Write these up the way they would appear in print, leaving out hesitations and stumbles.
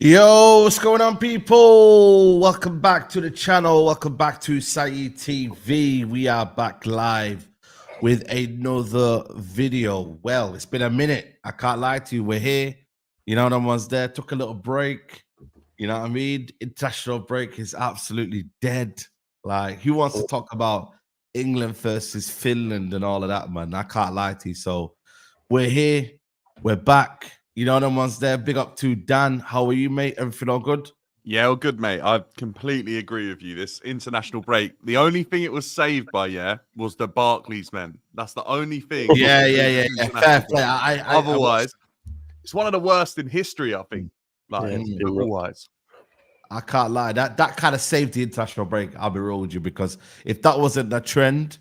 Yo, what's going on, people? Welcome back to the channel. Welcome back to Saeed TV. We are back live with another video. Well, it's been a minute. I can't lie to you. We're here. You know, no one's there. Took a little break. You know what I mean? International break is absolutely dead. Like, who wants to talk about England versus Finland and all of that, man? I can't lie to you. So we're here. We're back. You know, no one's there. Big up to Dan. How are you, mate? Everything all good? Yeah, all good, mate. I completely agree with you. This international break, the only thing it was saved by, was the Barclays men. That's the only thing. Yeah. Fair play. Otherwise, it's one of the worst in history, I think. Like, otherwise. I can't lie. That kind of saved the international break. I'll be real with you, because if that wasn't the trend,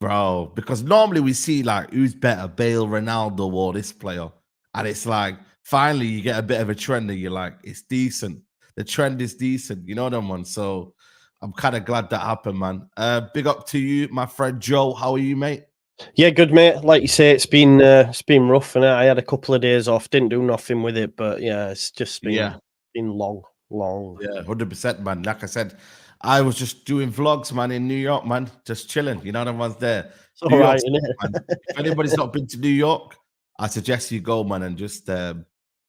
bro, because normally we see like who's better, Bale, Ronaldo, or this player. And it's like, finally, you get a bit of a trend and you're like, it's decent. The trend is decent. You know what I mean? So I'm kind of glad that happened, man. Big up to you, my friend Joe. How are you, mate? Yeah, good, mate. Like you say, it's been rough, and I had a couple of days off. Didn't do nothing with it, but yeah, it's just been long. Yeah, 100%, man. Like I said, I was just doing vlogs, man, in New York, man, just chilling. You know, no one's there. It's all right, isn't it? If anybody's not been to New York, I suggest you go, man, and just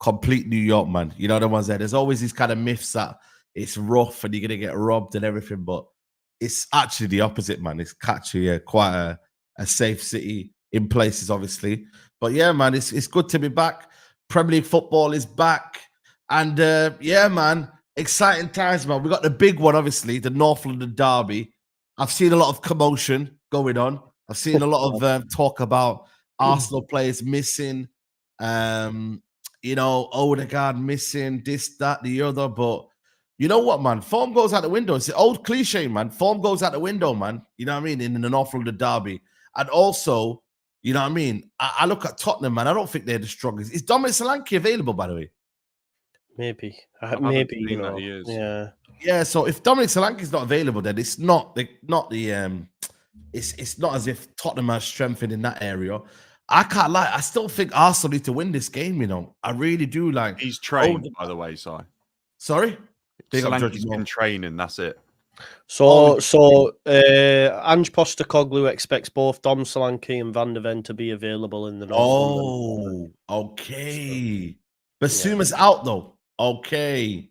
complete New York, man. You know the ones there. There's always these kind of myths that it's rough and you're gonna get robbed and everything, but it's actually the opposite, man. It's actually quite a safe city in places, obviously. But yeah, man, it's good to be back. Premier League football is back, and yeah, man, exciting times, man. We got the big one, obviously, the North London derby. I've seen a lot of commotion going on. I've seen a lot of talk about Arsenal players missing, you know, Odegaard missing, this, that, the other. But you know what, man? Form goes out the window. It's the old cliche, man. Form goes out the window, man. You know what I mean? In an awful the derby. And also, you know what I mean? I look at Tottenham, man. I don't think they're the strongest. Is Dominic Solanke available, by the way? Maybe. Maybe, you know. He is. Yeah. Yeah, so if Dominic Solanke is not available, then it's not it's not as if Tottenham has strengthened in that area. I can't lie. I still think Arsenal need to win this game, you know. I really do. Like, he's trained, by the way, Si. Sorry? Solanke's been training, that's it. So Ange Postecoglou expects both Dom Solanke and Van de Ven to be available in the North. Okay. Basuma's out though. Okay,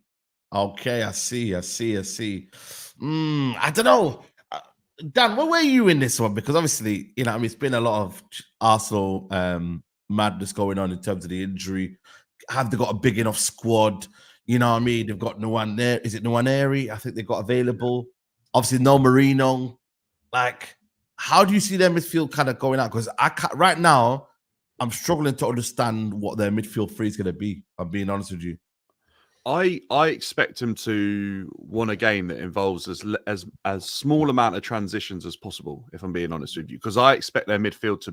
I see. I don't know. Dan, where were you in this one? Because obviously, you know, I mean, it's been a lot of Arsenal madness going on in terms of the injury. Have they got a big enough squad? You know what I mean? They've got Nwaneri. Is it Nwaneri? I think they've got available. Obviously, no Marino. Like, how do you see their midfield kind of going out? Because right now, I'm struggling to understand what their midfield three is going to be. I'm being honest with you. I expect them to win a game that involves as small amount of transitions as possible, if I'm being honest with you, because I expect their midfield to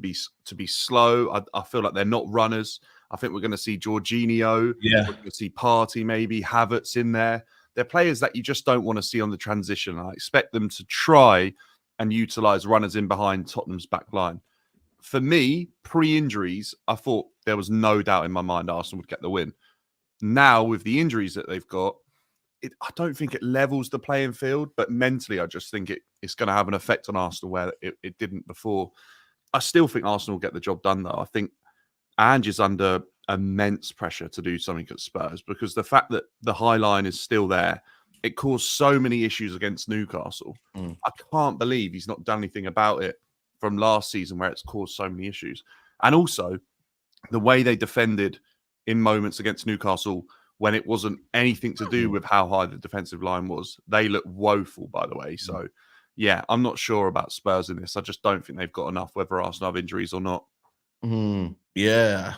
be slow. I feel like they're not runners. I think we're going to see Jorginho. Yeah. We're going to see Partey, maybe Havertz in there. They're players that you just don't want to see on the transition. I expect them to try and utilize runners in behind Tottenham's back line. For me, pre-injuries, I thought there was no doubt in my mind Arsenal would get the win. Now, with the injuries that they've got, I don't think it levels the playing field, but mentally, I just think it's going to have an effect on Arsenal where it didn't before. I still think Arsenal will get the job done, though. I think Ange is under immense pressure to do something at Spurs because the fact that the high line is still there, it caused so many issues against Newcastle. I can't believe he's not done anything about it from last season where it's caused so many issues. And also, the way they defended in moments against Newcastle when it wasn't anything to do with how high the defensive line was. They look woeful, by the way. So, yeah, I'm not sure about Spurs in this. I just don't think they've got enough, whether Arsenal have injuries or not. Yeah.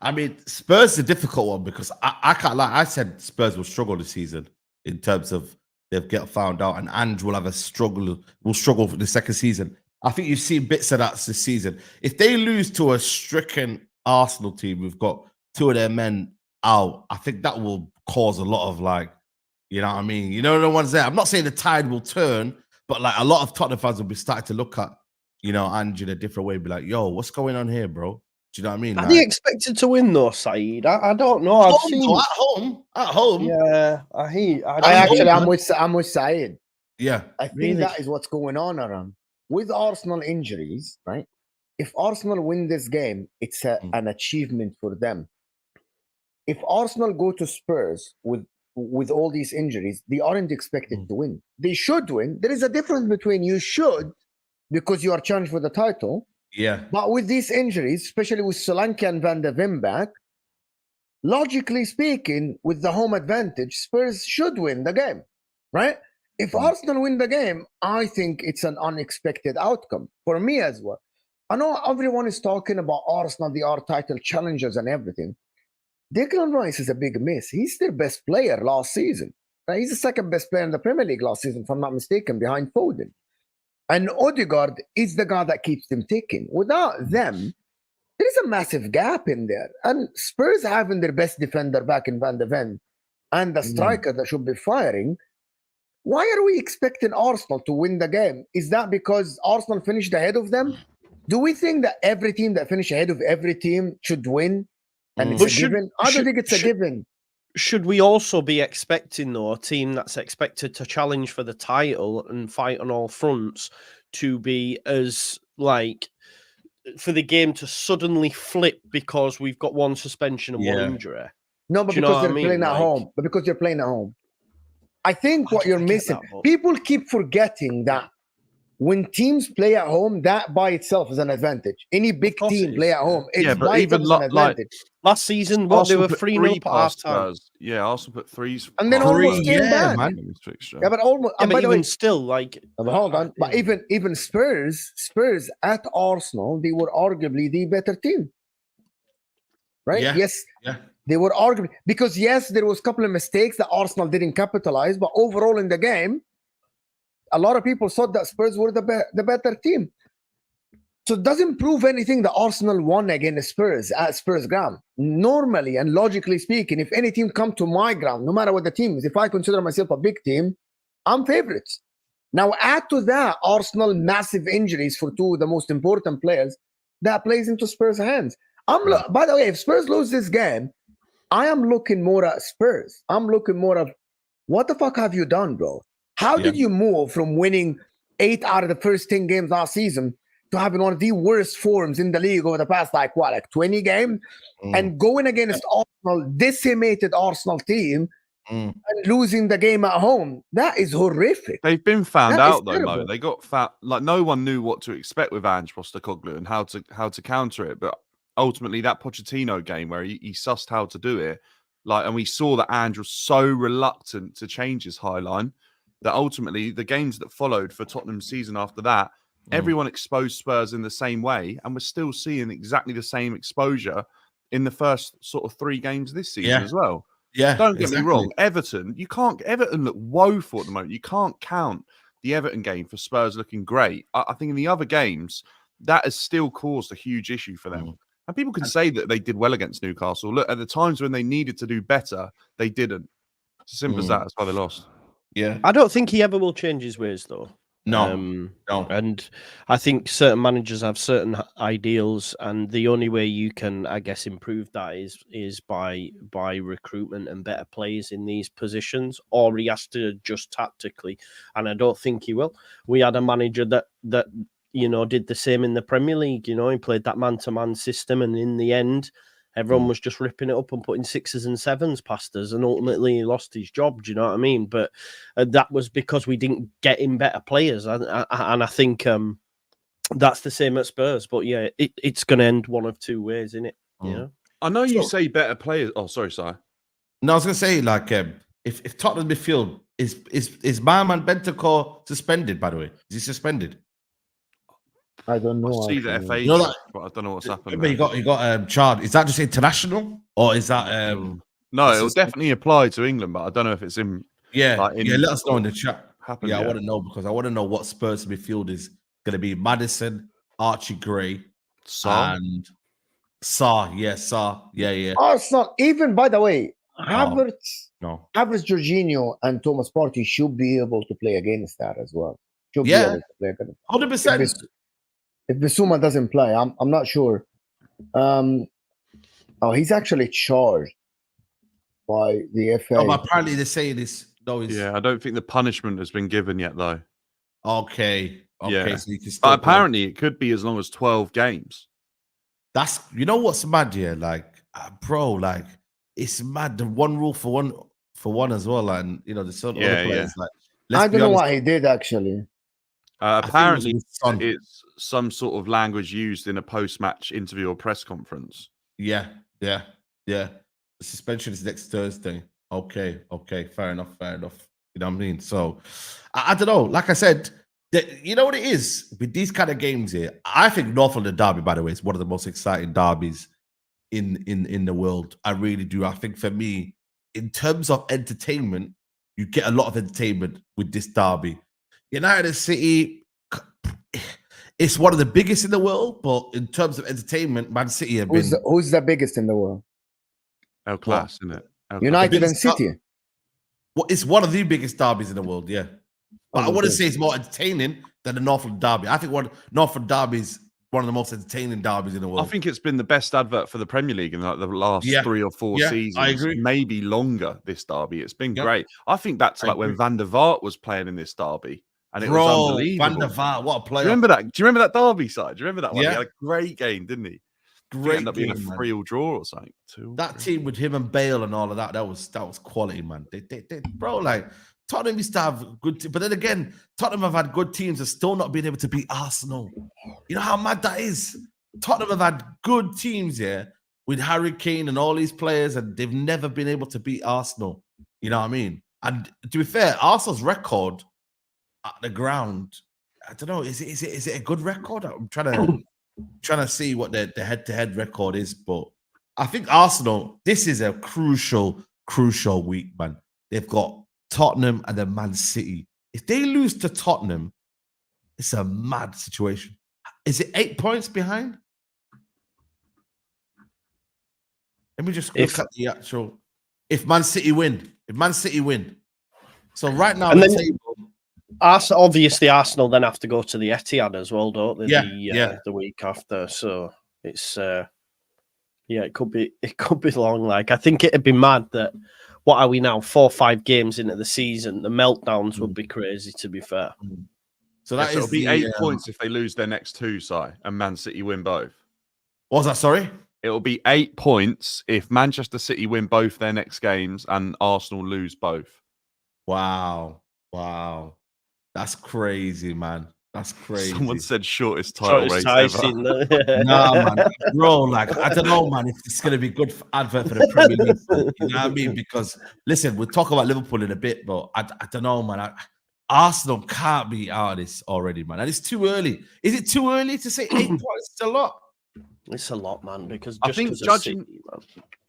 I mean, Spurs is a difficult one because I can't lie. I said Spurs will struggle this season in terms of they'll get found out and Ange will have will struggle for the second season. I think you've seen bits of that this season. If they lose to a stricken Arsenal team, we've got two of their men out, I think that will cause a lot of you know what I mean? You know, the ones there. I'm not saying the tide will turn, but like a lot of Tottenham fans will be starting to look at, you know, Ange in a different way, be like, yo, what's going on here, bro? Do you know what I mean? Are they expected to win though, Saeed? I don't know. At home. Yeah, I'm with Saeed. Yeah, I think that is what's going on around with Arsenal injuries, right? If Arsenal win this game, it's an achievement for them. If Arsenal go to Spurs with all these injuries, they aren't expected to win. They should win. There is a difference between you should because you are challenged for the title. Yeah. But with these injuries, especially with Solanke and Van de Ven back, logically speaking, with the home advantage, Spurs should win the game, right? If Arsenal win the game, I think it's an unexpected outcome for me as well. I know everyone is talking about Arsenal, they are title challengers and everything. Declan Rice is a big miss. He's their best player last season. Right? He's the second best player in the Premier League last season, if I'm not mistaken, behind Foden. And Odegaard is the guy that keeps them ticking. Without them, there is a massive gap in there. And Spurs having their best defender back in Van de Ven and the striker that should be firing. Why are we expecting Arsenal to win the game? Is that because Arsenal finished ahead of them? Do we think that every team that finished ahead of every team should win? And it's a given? I don't think it's a given. Should we also be expecting, though, a team that's expected to challenge for the title and fight on all fronts to be as, for the game to suddenly flip because we've got one suspension and one injury? No, but because they're playing at home. But because you're playing at home. I think what you're missing, people keep forgetting that when teams play at home, that by itself is an advantage. Any big team play at home, it's by itself an advantage. Last season, they were 3-0 past time. Yeah, Arsenal put threes. And then almost came back. Man. Yeah, but almost. Yeah, but even still, hold on. But even Spurs at Arsenal, they were arguably the better team. Right? Yeah. Yes. Yeah. They were arguing because yes, there was a couple of mistakes that Arsenal didn't capitalize, but overall in the game, a lot of people thought that Spurs were the better team. So it doesn't prove anything that Arsenal won against Spurs at Spurs ground. Normally and logically speaking, if any team come to my ground, no matter what the team is, if I consider myself a big team, I'm favorites. Now add to that Arsenal massive injuries for two of the most important players, that plays into Spurs' hands. By the way, if Spurs lose this game, I am looking more at Spurs. I'm looking more at what the fuck have you done, bro? How did you move from winning 8 out of the first 10 games last season to having one of the worst forms in the league over the past, like 20 games, and going against Arsenal, decimated Arsenal team, and losing the game at home? That is horrific. They've been found That out is though, terrible. Mo. They got like no one knew what to expect with Ange Postecoglou and how to counter it. But ultimately, that Pochettino game where he sussed how to do it, and we saw that Ange was so reluctant to change his high line that ultimately the games that followed for Tottenham's season after that, everyone exposed Spurs in the same way, and we're still seeing exactly the same exposure in the first sort of 3 games this season as well. Yeah, Don't get me wrong. Everton look woeful at the moment. You can't count the Everton game for Spurs looking great. I think in the other games, that has still caused a huge issue for them. And people can say that they did well against Newcastle. Look, at the times when they needed to do better, they didn't. It's as simple as that. That's why they lost. Yeah. I don't think he ever will change his ways, though. No. And I think certain managers have certain ideals, and the only way you can, I guess, improve that is by recruitment and better players in these positions, or he has to adjust tactically, and I don't think he will. We had a manager that did the same in the Premier League. He played that man-to-man system, and in the end, everyone was just ripping it up and putting 6s and 7s past us, and ultimately he lost his job. Do you know what I mean? But that was because we didn't get in better players, and I think that's the same at Spurs. But yeah, it's going to end one of 2 ways, isn't it? I know you say better players. Oh, sorry, Si. No, I was going to say, if Tottenham midfield is my man Bentancur suspended? By the way, is he suspended? I don't know. I see the FA, but I don't know what's happened. He got charged. Is that just international, or is that No, it'll definitely apply to England, but I don't know if it's in. Let us know in the chat. Happened, I want to know, because I want to know what Spurs midfield is going to be. Madison, Archie Gray, and Sarr. Yeah, Sarr. Yeah. Arsenal, even by the way, Havertz, Jorginho, and Thomas Partey should be able to play against that as well. Should be able to play against 100%. If Bissouma doesn't play, I'm not sure. He's actually charged by the FA. Oh, but apparently they say this. I don't think the punishment has been given yet, though. Okay. Yeah. So you can but apparently it could be as long as 12 games. That's, what's mad here, bro, it's mad. The one rule for one as well, and there's certain other players I don't know what he did actually. Apparently, it's some sort of language used in a post-match interview or press conference. Yeah. The suspension is next Thursday. Okay, fair enough. You know what I mean? So, I don't know. Like I said, you know what it is with these kind of games here. I think North London Derby, by the way, is one of the most exciting derbies in the world. I really do. I think for me, in terms of entertainment, you get a lot of entertainment with this derby. United City, it's one of the biggest in the world, but in terms of entertainment, Man City have been... Who's the biggest in the world? El Class, isn't it? United and City. It's one of the biggest derbies in the world, yeah. But I wouldn't say it's more entertaining than the Northland Derby. I think Northland Derby is one of the most entertaining derbies in the world. I think it's been the best advert for the Premier League in the last 3 or 4 seasons. I agree. Maybe longer, this derby. It's been great. I think back to when Van der Vaart was playing in this derby. And it was unbelievable. Van der Vaart, what a player. Do you remember that? Do you remember that derby side? Do you remember that one? Yeah. He had a great game, didn't he? Great ended up being a 3-3 draw or something. That team with him and Bale and all of that was quality, man. They bro, Tottenham used to have good but then again, Tottenham have had good teams and still not been able to beat Arsenal. You know how mad that is? Tottenham have had good teams here with Harry Kane and all these players, and they've never been able to beat Arsenal. You know what I mean? And to be fair, Arsenal's record at the ground, I don't know, is it a good record? I'm trying to see what the head-to-head record is, but I think Arsenal, this is a crucial week, man. They've got Tottenham and then Man City. If they lose to Tottenham, it's a mad situation. Is it 8 points behind? Let me just look at the actual. If Man City win. So right now, and then table, obviously Arsenal then have to go to the Etihad as well, don't they? Yeah, the week after. So it's it could be long. Like I think it'd be mad that what are we now? 4 or 5 games into the season, the meltdowns would be crazy. To be fair, so that it'll be 8 points if they lose their next 2, and Man City win both. What was that? Sorry. It'll be 8 points if Manchester City win both their next games and Arsenal lose both. Wow. That's crazy, man. That's crazy. Someone said shortest title race ever. Nah, man. Bro, like, I don't know, man, if it's going to be good advert for the Premier League. You know what I mean? Because, listen, we'll talk about Liverpool in a bit, but I don't know, man. Arsenal can't be out of this already, man. And it's too early. Is it too early to say 8 points? It's a lot. It's a lot, man, because I think judging City,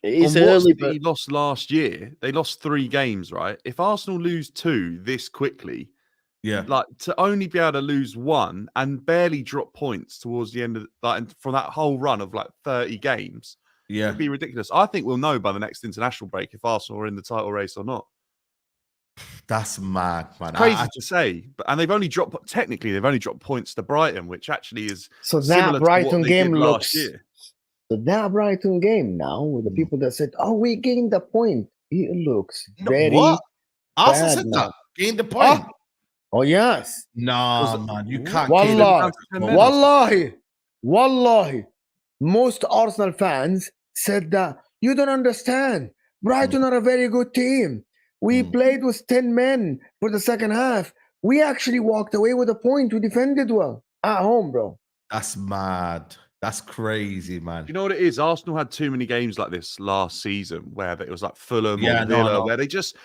it is early, but he lost last year. They lost 3 games, right? If Arsenal lose 2 this quickly, like to only be able to lose 1 and barely drop points towards the end of from that whole run of like 30 games, it'd be ridiculous. I think we'll know by the next international break if Arsenal are in the title race or not. That's mad, man. It's crazy to say, and they've only dropped points to Brighton, which actually is so that Brighton game looks. Year. So that Brighton game now with the people that said, "Oh, we gained the point," it looks very. What? Arsenal said that gained the point. Oh yes. No, man, you can't. Wallahi, most Arsenal fans said that you don't understand. Brighton are a very good team. We played with 10 men for the second half. We actually walked away with a point. We defended well at home, bro. That's mad. That's crazy, man. You know what it is? Arsenal had too many games like this last season where it was like Fulham or Villa, where it just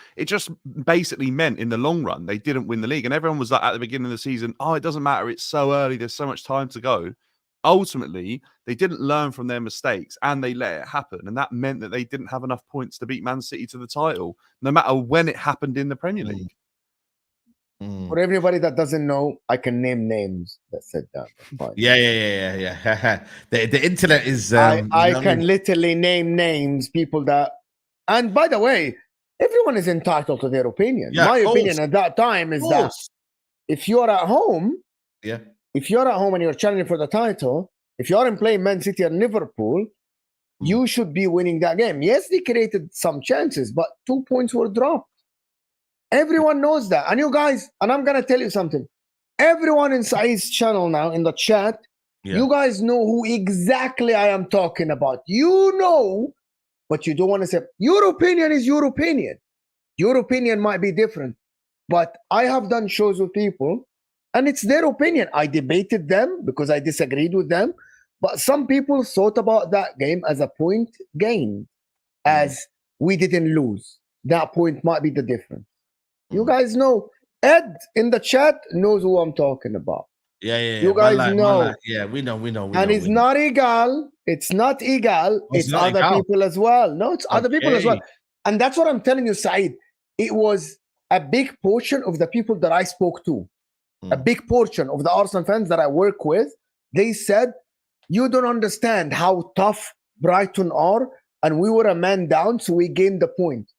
basically meant in the long run they didn't win the league. And everyone was like at the beginning of the season, oh, it doesn't matter. It's so early. There's so much time to go. Ultimately, they didn't learn from their mistakes and they let it happen. And that meant that they didn't have enough points to beat Man City to the title, no matter when it happened in the Premier League. For everybody that doesn't know, I can name names that said that. Yeah. The internet is. I can literally name names, people that. And by the way, everyone is entitled to their opinion. My opinion at that time is that if you're at home, if you're at home and you're challenging for the title, if you aren't playing Man City and Liverpool, you should be winning that game. Yes, they created some chances, but 2 points were dropped. Everyone knows that. And you guys, and I'm going to tell you something. Everyone in Saeed's channel now in the chat, you guys know who exactly I am talking about. You know, but you don't want to say, your opinion is your opinion. Your opinion might be different. But I have done shows with people, and it's their opinion. I debated them because I disagreed with them. But some people thought about that game as a point gain, as we didn't lose. That point might be the difference. You guys know. Ed in the chat knows who I'm talking about. You guys know. Yeah, we know. And it's not Egal. It's not Egal. It's other people as well. No, it's other people as well. And that's what I'm telling you, Saeed. It was a big portion of the people that I spoke to. A big portion of the Arsenal fans that I work with. They said, you don't understand how tough Brighton are. And we were a man down, so we gained the point.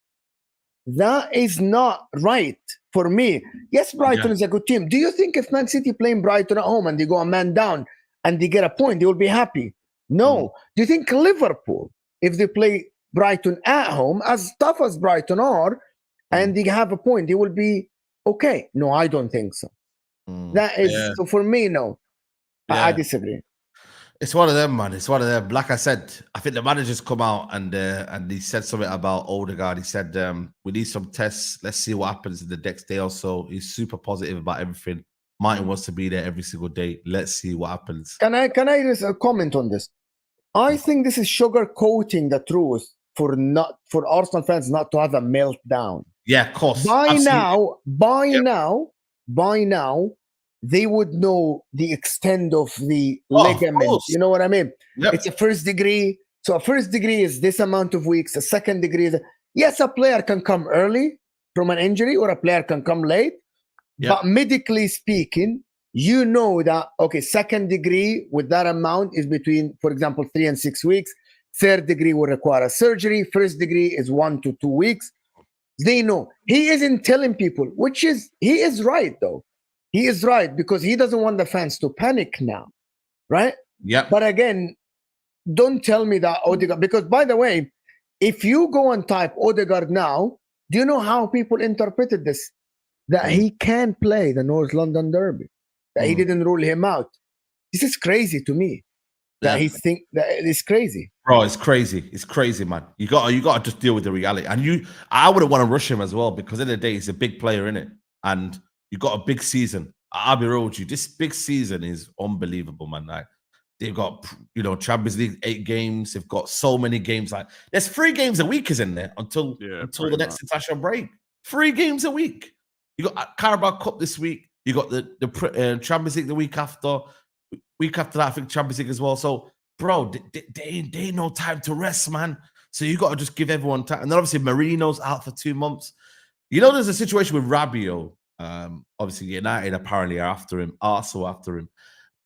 That is not right for me. Yes, Brighton is a good team. Do you think if Man City playing Brighton at home and they go a man down and they get a point, they will be happy? No. Do you think Liverpool, if they play Brighton at home, as tough as Brighton are, and they have a point, they will be okay? No, I don't think so. That is, so for me, no. I disagree. It's one of them, man. It's one of them. Like I said, I think the manager's come out and he said something about Odegaard. He said, we need some tests. Let's see what happens in the next day or so. He's super positive about everything. Martin wants to be there every single day. Let's see what happens. Can I just comment on this? I think this is sugarcoating the truth for Arsenal fans not to have a meltdown. Yeah, of course. By now, they would know the extent of the ligament. You know what I mean? It's a first degree. So So a first degree is this amount of weeks. A second degree is yes, a player can come early from an injury or a player can come late. Yeah. But medically speaking, you know that okay, second degree with that amount is between, for example, 3 and 6 weeks. Third degree will require a surgery. First degree is 1 to 2 weeks. They know. He isn't telling people, he is right though. He is right because he doesn't want the fans to panic now, right? Yeah. But again, don't tell me that Odegaard, because by the way, if you go and type Odegaard now, do you know how people interpreted this? That he can play the North London Derby, that he didn't rule him out. This is crazy to me. That he think that it's crazy. Bro, it's crazy. It's crazy, man. You got to just deal with the reality. And I wouldn't want to rush him as well because at the end of the day, he's a big player, in it. And you got a big season. I'll be real with you. This big season is unbelievable, man. Like they've got, Champions League 8 games. They've got so many games. Like there's 3 games a week, isn't there? Until the next international break. 3 games a week. You got Carabao Cup this week. You got the Champions League the week after. Week after that, I think Champions League as well. So, bro, they ain't no time to rest, man. So you got to just give everyone time. And then obviously Marino's out for 2 months. There's a situation with Rabiot. Obviously United apparently are after him. Arsenal after him.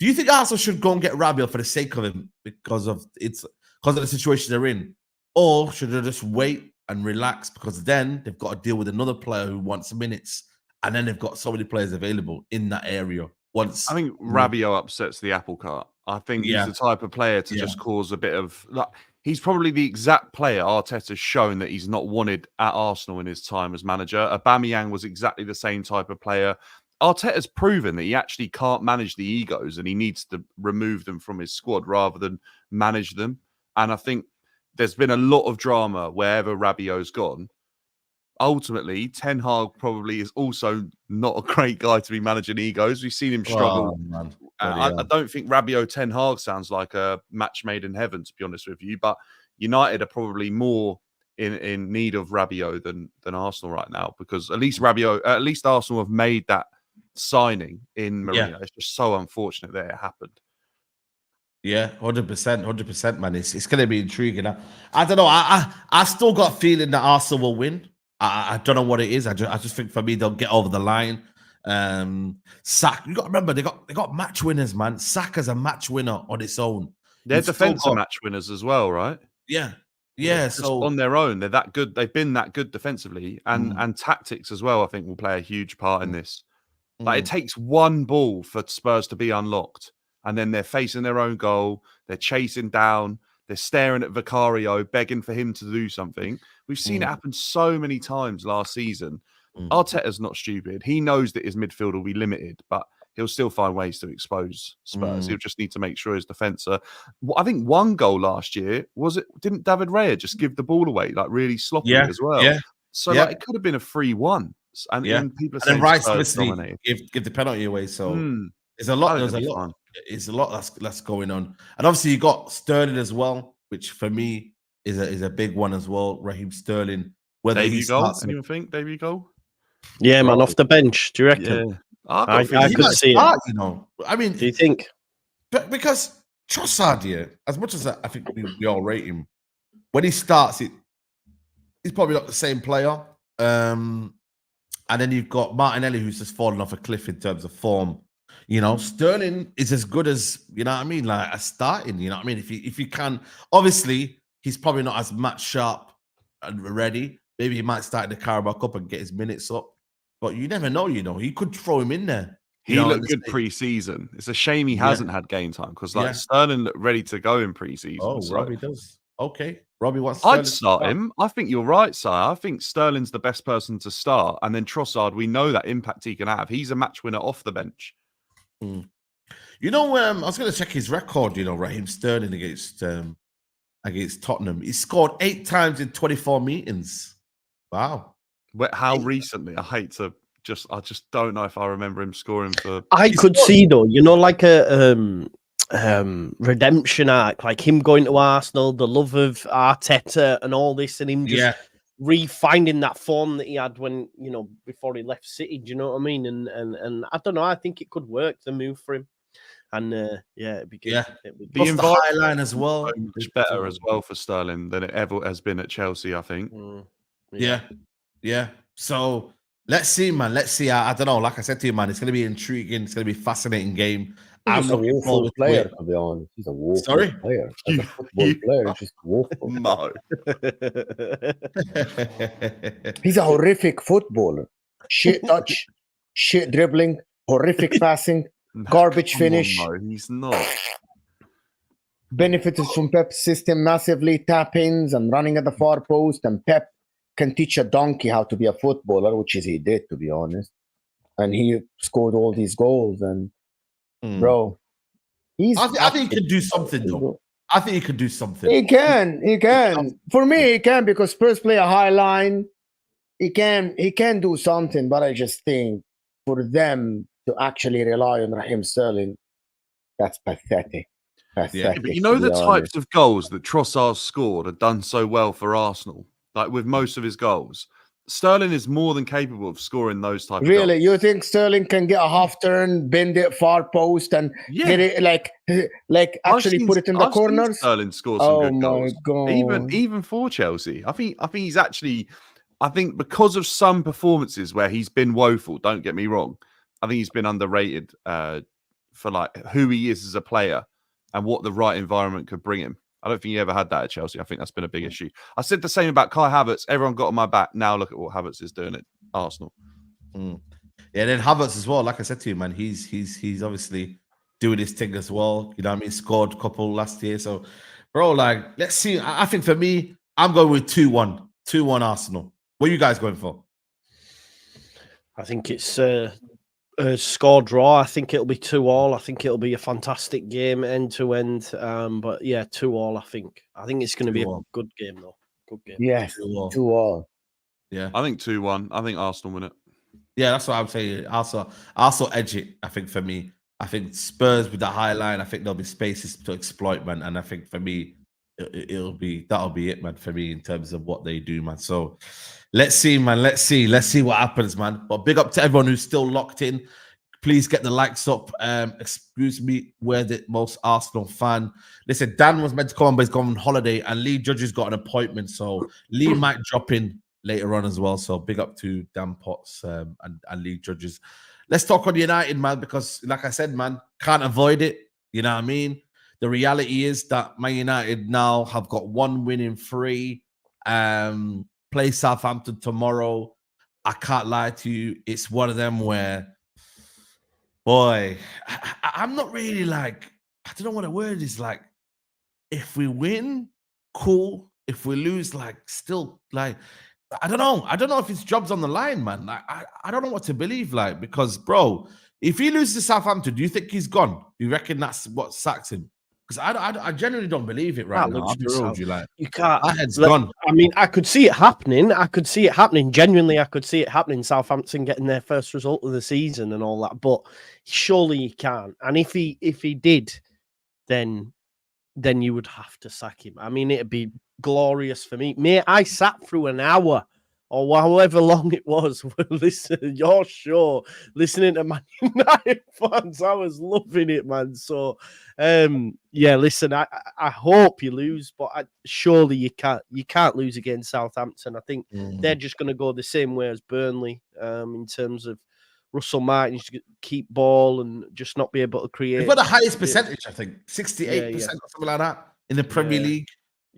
Do you think Arsenal should go and get Rabiot for the sake of him because of the situation they're in, or should they just wait and relax because then they've got to deal with another player who wants minutes, and then they've got so many players available in that area? I think Rabiot upsets the apple cart. I think he's the type of player to just cause a bit of he's probably the exact player Arteta's shown that he's not wanted at Arsenal in his time as manager. Aubameyang was exactly the same type of player. Arteta's proven that he actually can't manage the egos and he needs to remove them from his squad rather than manage them. And I think there's been a lot of drama wherever Rabiot's gone. Ultimately, Ten Hag probably is also not a great guy to be managing egos. We've seen him struggle. I don't think Rabiot Ten Hag sounds like a match made in heaven, to be honest with you. But United are probably more in need of Rabiot than Arsenal right now, because at least Arsenal have made that signing in Marino. Yeah. It's just so unfortunate that it happened. Yeah, 100%, man. It's going to be intriguing. I don't know. I still got a feeling that Arsenal will win. I don't know what it is. I just think for me they'll get over the line. Saka, you got to remember they got match winners, man. Saka's a match winner on its own. They're defensive match winners as well, right? Yeah. So on their own, they're that good. They've been that good defensively, and tactics as well. I think will play a huge part in this. Like it takes one ball for Spurs to be unlocked, and then they're facing their own goal. They're chasing down. They're staring at Vicario, begging for him to do something. We've seen it happen so many times last season. Arteta's not stupid. He knows that his midfield will be limited, but he'll still find ways to expose Spurs. He'll just need to make sure his defence are... I think one goal last year, didn't David Raya just give the ball away, like really sloppy as well? Yeah. So Like, it could have been a 3-1. And people are saying Rice obviously give the penalty away. So there's a lot that's going on. And obviously you got Sterling as well, which for me is a big one as well. Raheem Sterling. Debut goal? Anyone think debut goal? Yeah, man, off the bench. Do you reckon? Yeah. I could see it. I mean, do you think? Because Trossard here, as much as I think we all rate him, when he starts, he's probably not the same player. And then you've got Martinelli, who's just fallen off a cliff in terms of form. Sterling is as good as, like a starting, If you can, obviously, he's probably not as match sharp and ready. Maybe he might start in the Carabao Cup and get his minutes up. But you never know, He could throw him in there. He looked good pre-season. It's a shame he hasn't had game time because Sterling looked ready to go in pre-season. Oh, so. Robbie does. Okay. Robbie wants I'd start him. I think you're right, Sire. I think Sterling's the best person to start. And then Trossard, we know that impact he can have. He's a match winner off the bench. I was going to check his record, Raheem Sterling against Tottenham. He scored 8 times in 24 meetings. Wow. How recently? I just don't know if I remember him scoring for... I could see, though, like a... redemption arc, like him going to Arsenal, the love of Arteta and all this, and him just refinding that form that he had when before he left City. Do you know what I mean? And I don't know. I think it could work, the move for him. And yeah, it'd be good. Yeah. It'd be The Plus the environment high line as well. so much better as well for Sterling than it ever has been at Chelsea, I think. Yeah. So let's see, man. Let's see. I don't know. Like I said to you, man, it's going to be intriguing. It's going to be a fascinating game. I'm He's a looking woeful forward to player, it. to be honest. He's a woeful Sorry? player. As a football player, he's just woeful. No. He's a horrific footballer. Shit touch, shit dribbling, horrific passing, garbage Come on, finish. no, he's not. Benefited from Pep's system massively, tap-ins and running at the far post, and Pep can teach a donkey how to be a footballer, which is he did, to be honest. And he scored all these goals, and bro, he's. I think he could do something, though. I think he could do something. He can. For me, he can, because Spurs play a high line. He can do something, but I just think for them to actually rely on Raheem Sterling, that's pathetic. Yeah, but you know the types of goals that Trossard scored have done so well for Arsenal, like with most of his goals. Sterling is more than capable of scoring those types of goals. Really? You think Sterling can get a half turn, bend it far post, and hit it like actually put it in the corners? Sterling scores some good goals. God. Even for Chelsea. I think he's actually, because of some performances where he's been woeful, don't get me wrong, I think he's been underrated for like who he is as a player and what the right environment could bring him. I don't think he ever had that at Chelsea. I think that's been a big issue. I said the same about Kai Havertz. Everyone got on my back. Now look at what Havertz is doing at Arsenal. Yeah, then Havertz as well. Like I said to you, man, he's obviously doing his thing as well. You know what I mean? Scored a couple last year. So, bro, like, let's see. I think for me, I'm going with 2-1. 2-1 Arsenal. What are you guys going for? I think it's a score draw. I think it'll be 2-2. I think it'll be a fantastic game end to end. But yeah, 2-2. I think it's going to be a good game though. Good game. Yes, 2-2. Yeah, I think 2-1. I think Arsenal win it. Yeah, that's what I'm saying. Also edge it. I think for me, I think Spurs with the high line. I think there'll be spaces to exploit, man. And I think for me, that'll be it, man. For me, in terms of what they do, man. So let's see, man. Let's see what happens, man. But big up to everyone who's still locked in. Please get the likes up. Excuse me, we're the most Arsenal fan. Listen, Dan was meant to come on, but he's gone on holiday, and Lee Judge's got an appointment, so Lee might drop in later on as well. So big up to Dan Potts and Lee Judges. Let's talk on United, man, because like I said, man, can't avoid it. You know what I mean? The reality is that Man United now have got 1 win in 3. Play Southampton tomorrow. I can't lie to you. It's one of them where, boy, I'm not really like, I don't know what the word is like. If we win, cool. If we lose, like, still, like, I don't know. I don't know if his job's on the line, man. Like, I don't know what to believe, like, because, bro, if he loses to Southampton, do you think he's gone? Do you reckon that's what sacks him? Because I genuinely don't believe it right now. You can't. My head's gone. I mean, I could see it happening. Genuinely, I could see it happening. Southampton getting their first result of the season and all that. But surely he can't. And if he did, then you would have to sack him. I mean, it'd be glorious for me. Mate, I sat through an hour or however long it was. Listen, your show, listening to Man United fans, I was loving it, man. So, yeah, listen, I hope you lose, but surely you can't lose against Southampton. I think they're just going to go the same way as Burnley in terms of Russell Martin to keep ball and just not be able to create. They've got the highest percentage, I think, 68% or something like that in the Premier League.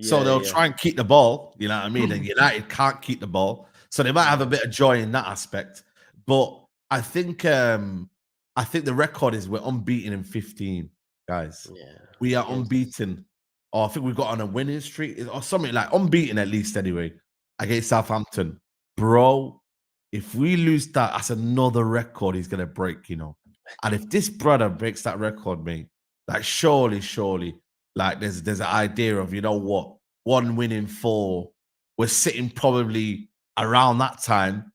So they'll try and keep the ball, you know what I mean? And United can't keep the ball. So they might have a bit of joy in that aspect. But I think the record is we're unbeaten in 15, guys. Yeah. We are unbeaten. Or I think we've got on a winning streak or something like unbeaten at least anyway against Southampton. Bro, if we lose that, that's another record he's going to break, you know. And if this brother breaks that record, mate, like surely, like there's an idea of, you know what, 1 win in 4. We're sitting probably around that time,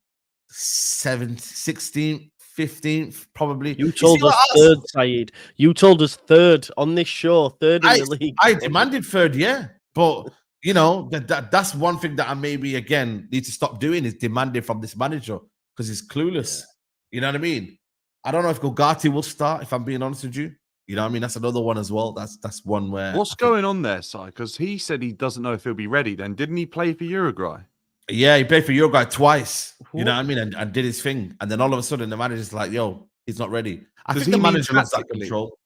7th, 16th, 15th, probably. You told us third, Saeed. You told us third on this show, third in the league. I demanded third, yeah. But, you know, that's one thing that I maybe, again, need to stop doing is demanding from this manager because he's clueless. Yeah. You know what I mean? I don't know if Gogati will start, if I'm being honest with you. You know what I mean? That's another one as well. That's one where What's going on there, Si? Because he said he doesn't know if he'll be ready. Then didn't he play for Uruguay? Yeah, he played for Uruguay twice. You know what I mean? And did his thing. And then all of a sudden the manager's like, yo, he's not ready. I Does think the he mean manager loves that tactically? control.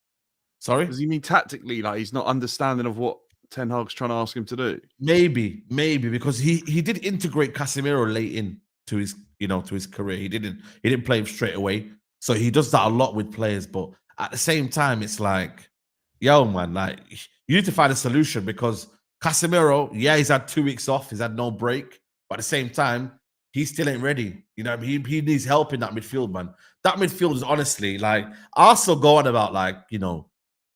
Sorry? Does he mean tactically, like he's not understanding of what Ten Hag's trying to ask him to do? Maybe, because he did integrate Casemiro late in to his, to his career. He didn't play him straight away. So he does that a lot with players. But at the same time, it's like, yo, man, like you need to find a solution because Casemiro, yeah, he's had 2 weeks off, he's had no break, but at the same time, he still ain't ready. You know, he needs help in that midfield, man. That midfield is honestly like Arsenal go on about like,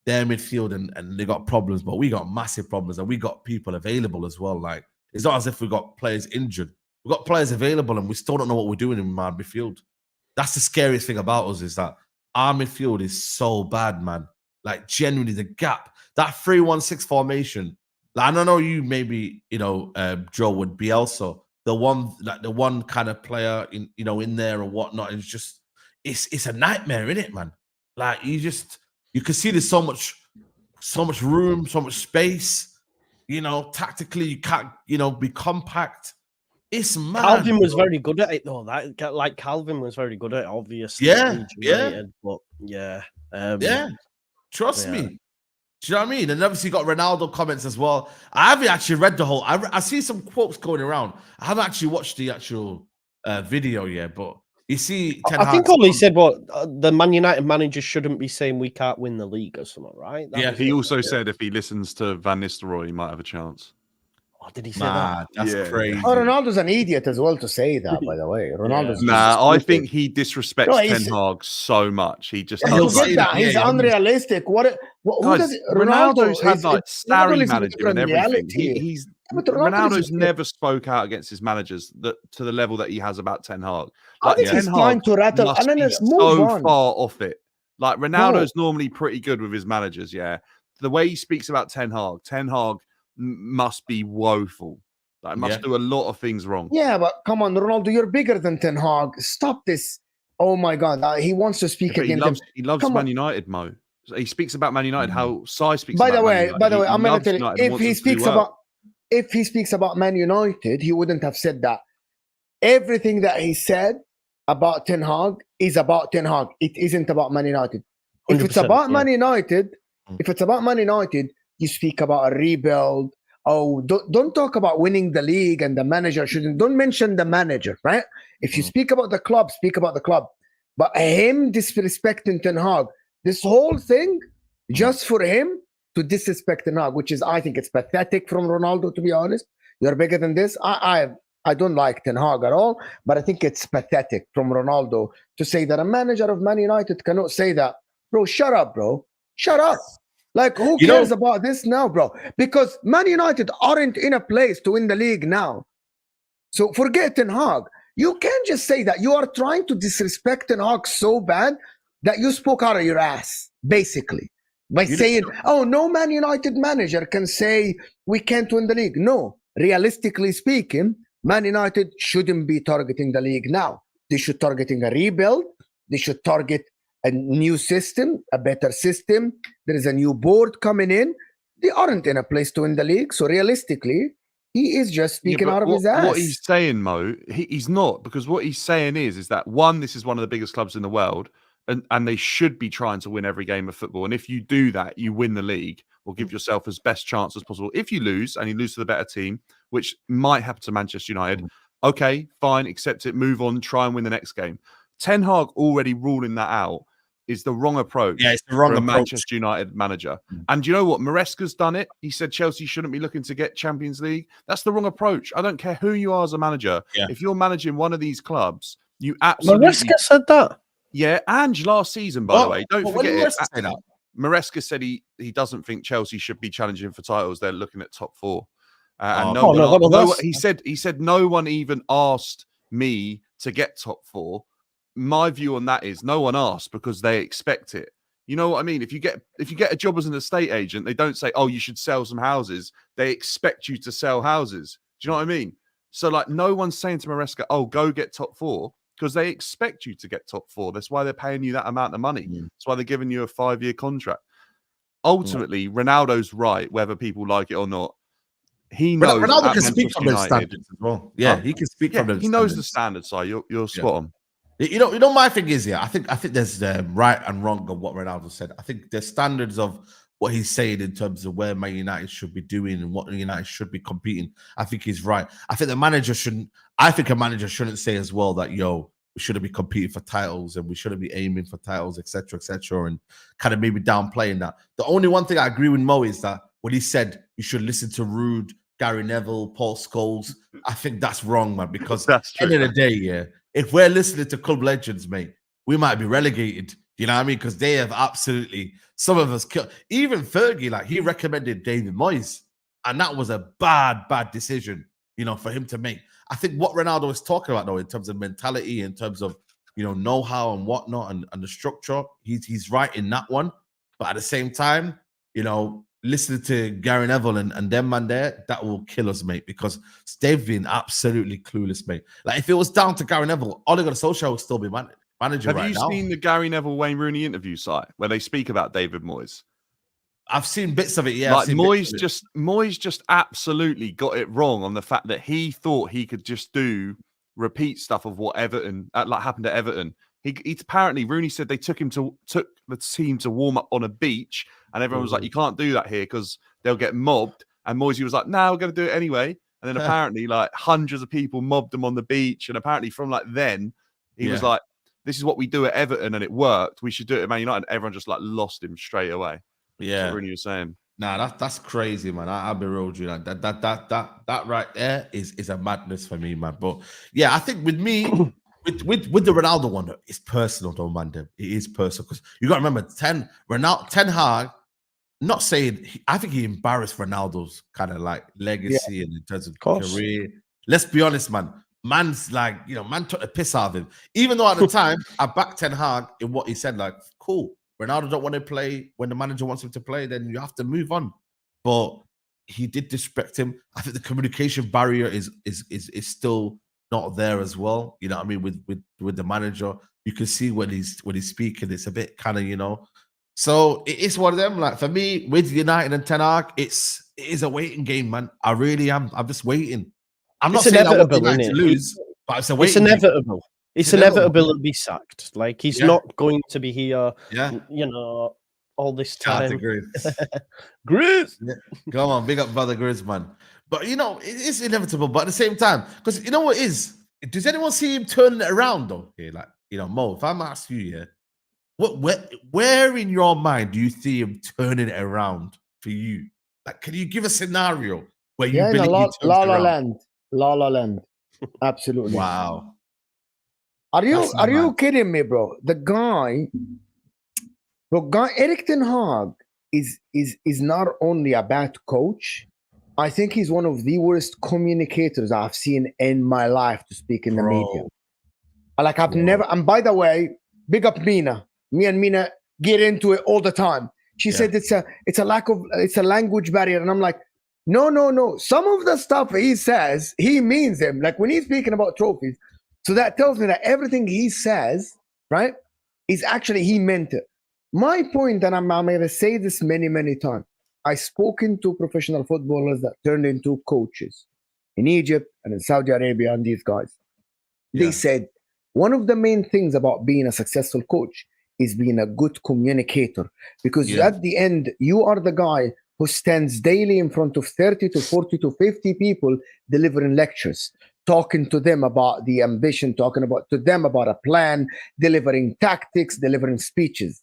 their midfield and they got problems, but we got massive problems and we got people available as well. Like it's not as if we got players injured. We've got players available and we still don't know what we're doing in our midfield. That's the scariest thing about us is that our midfield is so bad, man. Like genuinely the gap, that 3-1-6 formation. Like, I don't know you maybe, Joe would be also the one kind of player in there or whatnot. It's just, it's a nightmare, isn't it, man? Like you can see there's so much room, so much space. Tactically you can't, be compact. It's mad. Calvin was very good at it though. Calvin was very good at it, obviously. Yeah. But yeah. Trust me. Do you know what I mean? And obviously you got Ronaldo comments as well. I haven't actually read the whole. I see some quotes going around. I haven't actually watched the actual video yet, but you see, I think all he said the Man United manager shouldn't be saying we can't win the league or something, right? He also said if he listens to Van Nistelrooy, he might have a chance. Oh, did he say that? That's crazy. Oh, Ronaldo's an idiot as well to say that, by the way. Ronaldo's I think he disrespects Ten Hag so much. He just doesn't that. He's unrealistic. Who does it? Ronaldo's had like Sarri manager and everything. Ronaldo's never spoke out against his managers to the level that he has about Ten Hag. Like, I think he's trying to rattle and then move on. Far off it. Like Ronaldo's normally pretty good with his managers. Yeah, the way he speaks about Ten Hag must be woeful. Like must do a lot of things wrong. Yeah, but come on, Ronaldo, you're bigger than Ten Hag. Stop this. Oh my God, he wants to speak against. He loves Man United, Mo. He speaks about Man United. How Sai speaks. By the way, I'm going to tell you, if he speaks about Man United, he wouldn't have said that. Everything that he said about Ten Hag is about Ten Hag. It isn't about Man United. If it's about Man United, you speak about a rebuild. Oh, don't talk about winning the league and the manager shouldn't. Don't mention the manager, right? If you speak about the club, speak about the club. But him disrespecting Ten Hag, this whole thing, just for him to disrespect Ten Hag, which is, I think it's pathetic from Ronaldo, to be honest. You're bigger than this. I don't like Ten Hag at all, but I think it's pathetic from Ronaldo to say that a manager of Man United cannot say that. Bro, shut up, bro. Shut up. Like, who cares about this now, bro? Because Man United aren't in a place to win the league now. So forget Ten Hag. You can't just say that. You are trying to disrespect Ten Hag so bad that you spoke out of your ass, basically. By saying, no Man United manager can say we can't win the league. No. Realistically speaking, Man United shouldn't be targeting the league now. They should targeting a rebuild. They should target a new system, a better system. There is a new board coming in. They aren't in a place to win the league. So realistically, he is just speaking out of his ass. What he's saying, Mo, he's not. Because what he's saying is that, one, this is one of the biggest clubs in the world. And they should be trying to win every game of football. And if you do that, you win the league or give yourself as best chance as possible. If you lose and you lose to the better team, which might happen to Manchester United, okay, fine, accept it, move on, try and win the next game. Ten Hag already ruling that out is the wrong approach. Yeah, it's the wrong for a approach. Manchester United manager. And you know what? Maresca's done it. He said Chelsea shouldn't be looking to get Champions League. That's the wrong approach. I don't care who you are as a manager. Yeah. If you're managing one of these clubs, you absolutely... Maresca said that. Yeah, and last season, by the way, don't forget it. Maresca said he doesn't think Chelsea should be challenging for titles. They're looking at top four. He said no one even asked me to get top four. My view on that is no one asked because they expect it. You know what I mean? If you get a job as an estate agent, they don't say, "Oh, you should sell some houses." They expect you to sell houses. Do you know what I mean? So like, no one's saying to Maresca, "Oh, go get top four." Because they expect you to get top four. That's why they're paying you that amount of money. That's why they're giving you a 5-year contract. ultimately, Ronaldo's right, whether people like it or not. He knows Ronaldo can speak Manchester from those United- standards as well. Yeah, Huh? he can speak Yeah, from those he knows the standards. standards. So you're spot on. You know, my thing is, I think there's right and wrong of what Ronaldo said. I think the standards of what he's saying in terms of where Man United should be doing and what United should be competing, I think he's right. I think a manager shouldn't say as well that, yo, we shouldn't be competing for titles and we shouldn't be aiming for titles, etc., and kind of maybe downplaying that. The only one thing I agree with Mo is that when he said you should listen to Rude, Gary Neville, Paul Scholes, I think that's wrong, man, because That's at the true. end of the day, yeah, if we're listening to club legends, mate, we might be relegated. You know what I mean? Because they have absolutely, some of us killed. Even Fergie, like, he recommended David Moyes, and that was a bad decision, you know, for him to make. I think what Ronaldo is talking about, though, in terms of mentality, in terms of, you know, know-how and whatnot, and the structure, he's right in that one. But at the same time, you know, listening to Gary Neville and them man there, that will kill us, mate, because they've been absolutely clueless, mate. Like, if it was down to Gary Neville, Ole Gunnar Solskjaer would still be manager Have right you now. seen the Gary Neville Wayne Rooney interview site where they speak about David Moyes? I've seen bits of it, yeah. Like Moyes just absolutely got it wrong on the fact that he thought he could just repeat stuff of what Everton like happened at Everton. He apparently, Rooney said they took the team to warm up on a beach, and everyone was like, "You can't do that here because they'll get mobbed." And Moyes was like, "No, we're going to do it anyway." And then apparently, like, hundreds of people mobbed them on the beach, and apparently from like then he was like, "This is what we do at Everton, and it worked. We should do it at Man United." And everyone just like lost him straight away. Yeah, that's what Rooney was saying. Nah, that's crazy, man. I'll be real with you. Like, that right there is a madness for me, man. But yeah, I think with me, with the Ronaldo one, it's personal, though, man. It is personal because you got to remember, Ten Hag. Not saying I think he embarrassed Ronaldo's kind of like legacy and in terms of career. Let's be honest, man. Man's like, you know, man took the piss out of him. Even though at the time I backed Ten Hag in what he said, like, cool. Ronaldo don't want to play when the manager wants him to play, then you have to move on. But he did disrespect him. I think the communication barrier is still not there as well. You know what I mean? With the manager, you can see when he's speaking, it's a bit kind of, you know. So it is one of them. Like, for me, with United and Ten Hag, it is a waiting game, man. I really am. I'm just waiting. I'm not saying I want United to lose, but it's a waiting. It's inevitable. Game. It's inevitable to be sacked. Like, he's not going to be here, you know, all this time. Grizz. Yeah. Come on, big up brother Grizz, man. But, you know, it's inevitable. But at the same time, because you know what it is? Does anyone see him turning it around, though? Here, like, you know, Mo, if I'm asking you, where in your mind do you see him turning it around for you? Like, can you give a scenario where you believe La La Land. Absolutely. Wow. Are you kidding me, bro? The guy Erik Ten Hag is not only a bad coach. I think he's one of the worst communicators I've seen in my life to speak in the media. Like, I've never. And by the way, big up Mina. Me and Mina get into it all the time. She said it's a language barrier, and I'm like, no. Some of the stuff he says, he means them. Like, when he's speaking about trophies. So that tells me that everything he says, right, is actually he meant it. My point, and I'm going to say this many times, I've spoken to professional footballers that turned into coaches in Egypt and in Saudi Arabia, and these guys. They said one of the main things about being a successful coach is being a good communicator, because at the end, you are the guy who stands daily in front of 30 to 40 to 50 people delivering lectures, talking to them about the ambition, talking to them about a plan, delivering tactics, delivering speeches.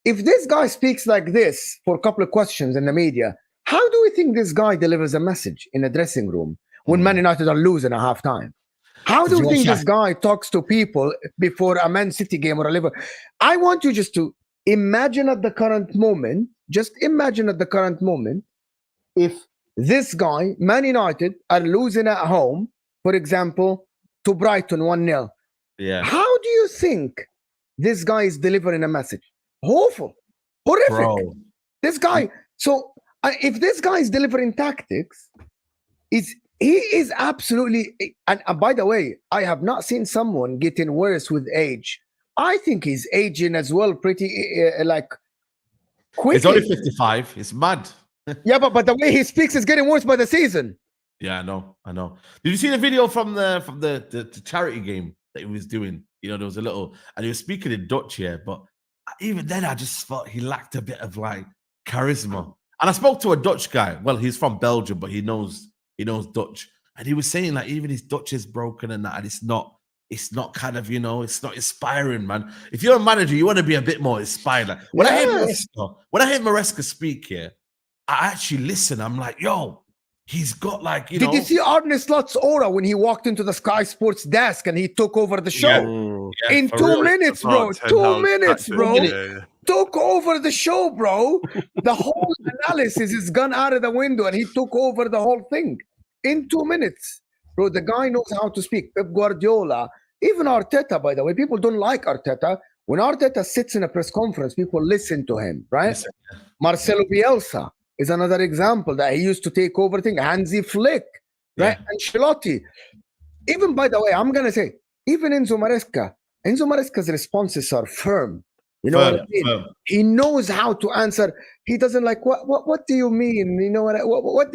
If this guy speaks like this for a couple of questions in the media, how do we think this guy delivers a message in a dressing room when Man United are losing at halftime? How do you think this guy talks to people before a Man City game or a Liverpool? I want you just to imagine at the current moment, if this guy, Man United, are losing at home, for example, to Brighton 1-0. Yeah. How do you think this guy is delivering a message? Awful. Horrific. Bro. This guy. So if this guy is delivering tactics, he is absolutely. And by the way, I have not seen someone getting worse with age. I think he's aging as well, pretty It's only Quickly. 55. It's mad. Yeah, but the way he speaks is getting worse by the season. Yeah, I know. Did you see the video from the charity game that he was doing? You know, there was a little, and he was speaking in Dutch here, but even then, I just thought he lacked a bit of like charisma. And I spoke to a Dutch guy. Well, he's from Belgium, but he knows Dutch, and he was saying like even his Dutch is broken and that, and it's not kind of, you know, it's not inspiring, man. If you're a manager, you want to be a bit more inspired. Like when I hear Maresca speak here, I actually listen. I'm like, yo. He's got like, you know. Did you see Arne Slot's aura when he walked into the Sky Sports desk and he took over the show? Yeah, in 2 minutes, bro. 2 minutes, bro. Took over the show, bro. The whole analysis is gone out of the window and he took over the whole thing in 2 minutes. Bro, the guy knows how to speak. Pep Guardiola, even Arteta, by the way. People don't like Arteta. When Arteta sits in a press conference, people listen to him, right? Marcelo Bielsa is another example that he used to take over things. Hansi Flick, right? Ancelotti. Even, by the way, I'm going to say, even Enzo Maresca's responses are firm. You know what I mean? Firm. He knows how to answer. He doesn't like, what do you mean? You know what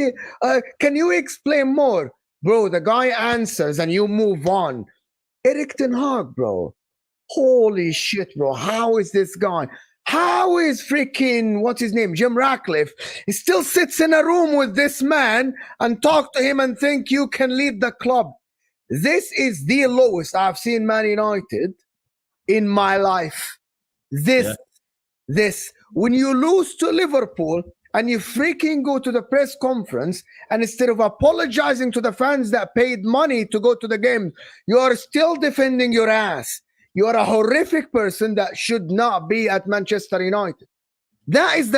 can you explain more? Bro, the guy answers and you move on. Erik Ten Hag, bro. Holy shit, bro. How is this guy? How is freaking, what's his name, Jim Ratcliffe? He still sits in a room with this man and talk to him and think you can lead the club. This is the lowest I've seen Man United in my life. This. When you lose to Liverpool and you freaking go to the press conference and instead of apologizing to the fans that paid money to go to the game, you are still defending your ass. You are a horrific person that should not be at Manchester United. That is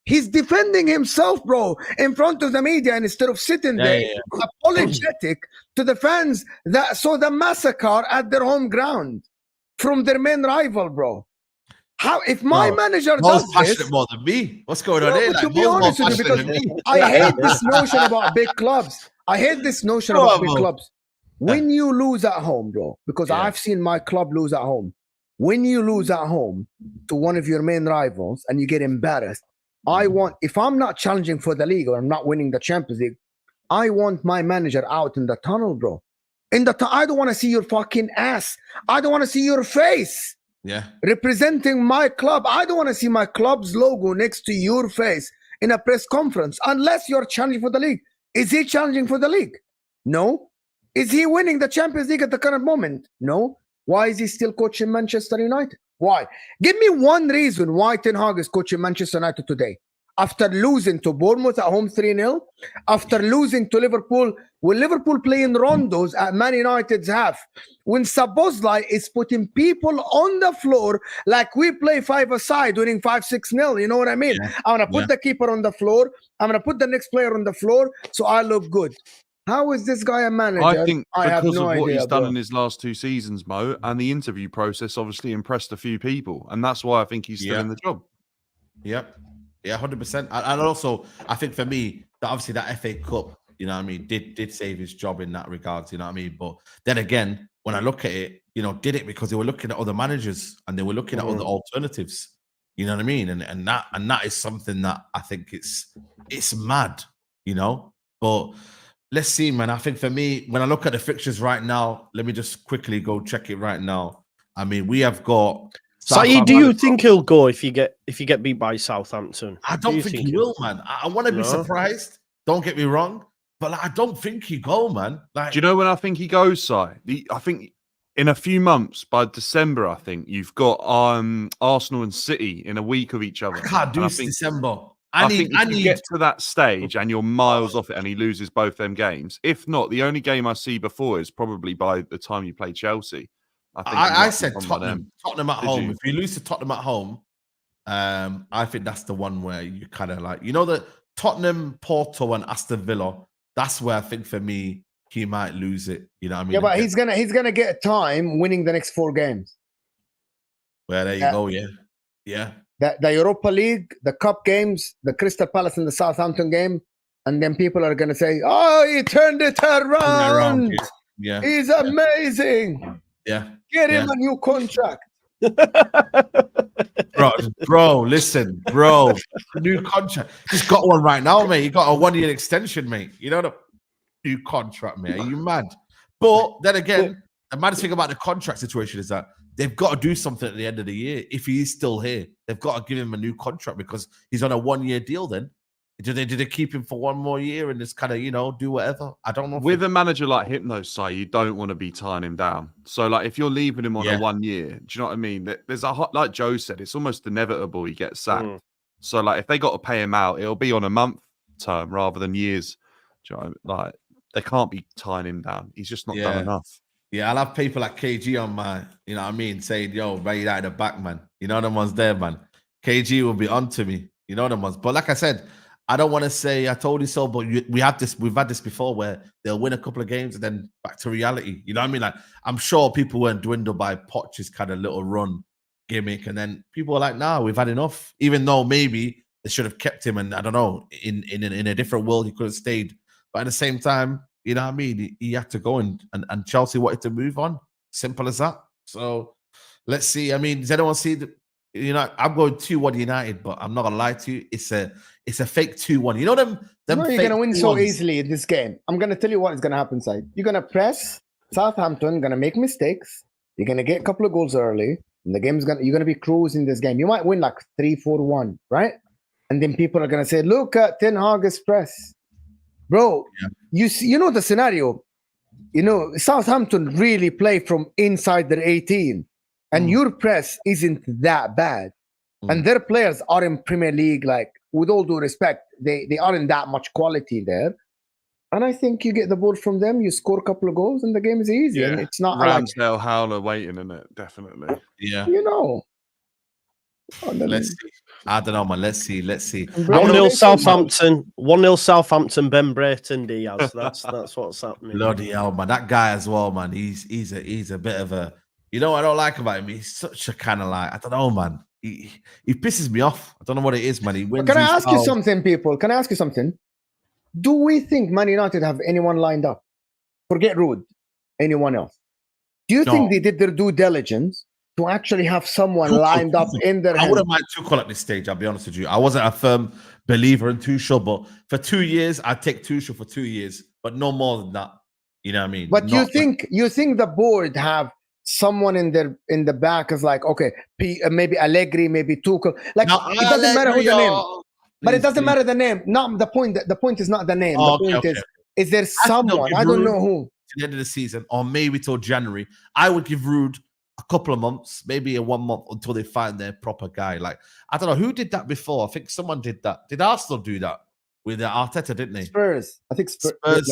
he's defending himself, bro, in front of the media, and instead of sitting there apologetic to the fans that saw the massacre at their home ground from their main rival, bro. How if my manager does this, more than me? What's going on here? To be honest with you, because I hate this notion about big clubs. When you lose at home, bro, because I've seen my club lose at home. When you lose at home to one of your main rivals and you get embarrassed, if I'm not challenging for the league or I'm not winning the Champions League, I want my manager out in the tunnel, bro. I don't want to see your fucking ass. I don't want to see your face. Yeah. Representing my club. I don't want to see my club's logo next to your face in a press conference unless you're challenging for the league. Is he challenging for the league? No. Is he winning the Champions League at the current moment? No. Why is he still coaching Manchester United? Why? Give me one reason why Ten Hag is coaching Manchester United today. After losing to Bournemouth at home 3-0, after losing to Liverpool, when Liverpool playing rondos at Man United's half, when Szoboszlai is putting people on the floor like we play 5-a-side, winning 5-6-0, you know what I mean? Yeah. I'm going to put the keeper on the floor. I'm going to put the next player on the floor so I look good. How is this guy a manager? I think because of what he's done in his last 2 seasons, Mo, and the interview process obviously impressed a few people. And that's why I think he's still in the job. Yep. Yeah, 100%. And also, I think for me, obviously that FA Cup, you know what I mean, did save his job in that regard, you know what I mean? But then again, when I look at it, you know, did it because they were looking at other managers and they were looking at other alternatives, you know what I mean? And that is something that I think it's mad, you know? But let's see, man. I think for me, when I look at the fixtures right now, let me just quickly go check it right now. I mean, we have got. Saeed, do you think he'll go if you get beat by Southampton? I don't think he will, man. I want to be surprised. Don't get me wrong, but I don't think he go, man. Like, do you know when I think he goes, Si? I think in a few months, by December, I think you've got Arsenal and City in a week of each other. I can't do December. I think if you get to that stage and you're miles off it and he loses both them games, if not, the only game I see before is probably by the time you play Chelsea. I said Tottenham at home. If you lose to Tottenham at home, I think that's the one where you kind of like, you know, the Tottenham, Porto, and Aston Villa. That's where I think for me he might lose it. You know what I mean? Yeah, but he's gonna get time winning the next 4 games. Well, there you go. Yeah. The Europa League, the Cup games, the Crystal Palace and the Southampton game, and then people are gonna say, "Oh, he turned it around. Yeah, he's amazing. Yeah, get him a new contract." Bro, bro. Listen, bro. New contract. Just got one right now, mate. You got a 1-year extension, mate. You know the new contract, mate. Are you mad? But then again, the maddest thing about the contract situation is that they've got to do something at the end of the year. If he is still here, they've got to give him a new contract because he's on a 1-year deal. Then did they keep him for 1 more year and just kind of do whatever? I don't know. With a manager like Hypnosai, you don't want to be tying him down. So, like, if you're leaving him on a 1 year, do you know what I mean? There's like Joe said, it's almost inevitable he gets sacked. So, like, if they got to pay him out, it'll be on a month term rather than years. Do you know what I mean? Like, they can't be tying him down. He's just not done enough. Yeah, I'll have people like KG on my, you know what I mean, saying, yo, right out of the back, man. You know them ones there, man. KG will be on to me. You know them ones. But like I said, I don't want to say I told you so, but we've had this before where they'll win a couple of games and then back to reality. You know what I mean? Like, I'm sure people weren't dwindled by Poch's kind of little run gimmick. And then people were like, nah, we've had enough. Even though maybe they should have kept him. And I don't know, in a different world, he could have stayed. But at the same time, you know what I mean? He had to go and Chelsea wanted to move on. Simple as that. So let's see. I mean, does anyone see the, I'm going 2-1 United, but I'm not gonna lie to you. It's a fake 2-1. You know them no, you're gonna win so easily in this game. I'm gonna tell you what is gonna happen, Saeed. You're gonna press Southampton, gonna make mistakes. You're gonna get a couple of goals early, and you're gonna be cruising this game. You might win like 3-4-1, right? And then people are gonna say, look at Ten Hag's press. Bro, you know the scenario. Southampton really play from inside their 18, and your press isn't that bad. And their players are in Premier League, like, with all due respect, they aren't that much quality there. And I think you get the ball from them, you score a couple of goals, and the game is easy. And it's not Ramsdale, Howler waiting in it, definitely. Yeah. Let's see. I don't know, man. Let's see. 1-0 Southampton. 1-0 Southampton. Ben Brayton Diaz. That's what's happening. Bloody hell, man! That guy as well, man. He's a bit of a. You know what I don't like about him? He's such a kind of like, I don't know, man. He pisses me off. I don't know what it is, man. He wins. Can I ask you something, people? Can I ask you something? Do we think Man United have anyone lined up? Forget Ruud. Anyone else? Do you think they did their due diligence to actually have someone lined up in their hand? I wouldn't mind Tuchel at this stage, I'll be honest with you. I wasn't a firm believer in Tuchel, but for 2 years, I'd take Tuchel for 2 years, but no more than that. You know what I mean? But you think the board have someone in the back is like, okay, maybe Allegri, maybe Tuchel. Like, it doesn't matter who the name. But it doesn't matter the name. Not the point. The point is not the name. The point is there someone? I don't know who. To the end of the season, or maybe till January, I would give Ruud a couple of months, maybe a 1 month until they find their proper guy. Like, I don't know who did that before. I think someone did that. Did Arsenal do that with Arteta? Didn't they? Spurs. I think Spurs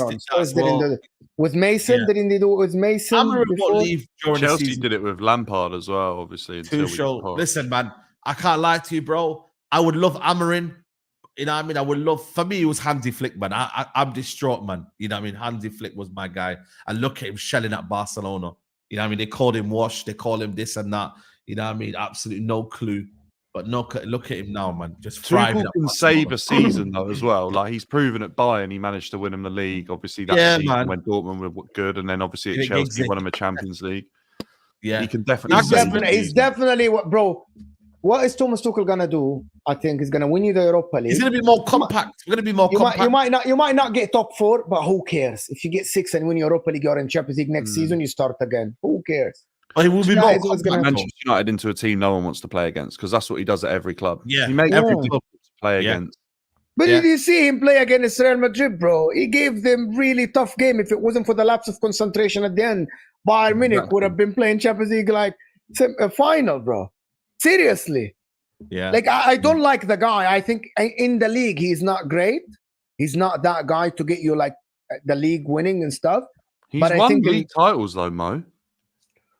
didn't do it. With Mason, didn't they do it with Mason? Chelsea the season. Did it with Lampard as well, obviously. Listen, man, I can't lie to you, bro. I would love Amorim. You know what I mean? I would love, for me, it was Hansi Flick, man. I'm distraught, man. You know what I mean? Hansi Flick was my guy. And look at him shelling at Barcelona. You know what I mean? They called him Wash. They call him this and that. You know what I mean? Absolutely no clue. But look at him now, man. Just thriving. Tuchel can save a season, though, as well. Like, he's proven at Bayern, he managed to win him the league. Obviously, that season when Dortmund were good. And then, obviously, at Chelsea, he won him a Champions League. Yeah. He can definitely. He's definitely what, bro. What is Thomas Tuchel gonna do? I think he's gonna win you the Europa League. He's gonna be more compact. We're gonna be more compact. You might not get top 4, but who cares? If you get 6 and win Europa League or in Champions League next season, you start again. Who cares? But he will be more compact. Manchester United into a team no one wants to play against, because that's what he does at every club. Yeah, he makes every club to play against. But did you see him play against Real Madrid, bro? He gave them really tough game. If it wasn't for the lapse of concentration at the end, Bayern Munich would have been playing Champions League like a final, bro. Seriously. Yeah, like I don't like the guy. I think in the league he's not great. He's not that guy to get you like the league winning and stuff. He's won league titles though, Mo.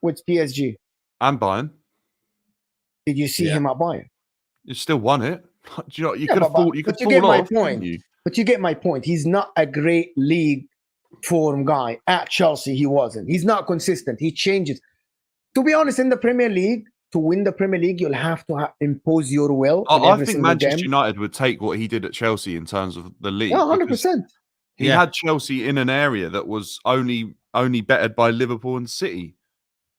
With PSG and Bayern. Did you see him at Bayern? You still won it. Do you know you could have thought you could fall off. But you get my point. He's not a great league form guy. At Chelsea, he wasn't. He's not consistent. He changes. To be honest, in the Premier League. To win the Premier League, you'll have to impose your will. I think Manchester United would take what he did at Chelsea in terms of the league. Yeah, 100%. He had Chelsea in an area that was only bettered by Liverpool and City,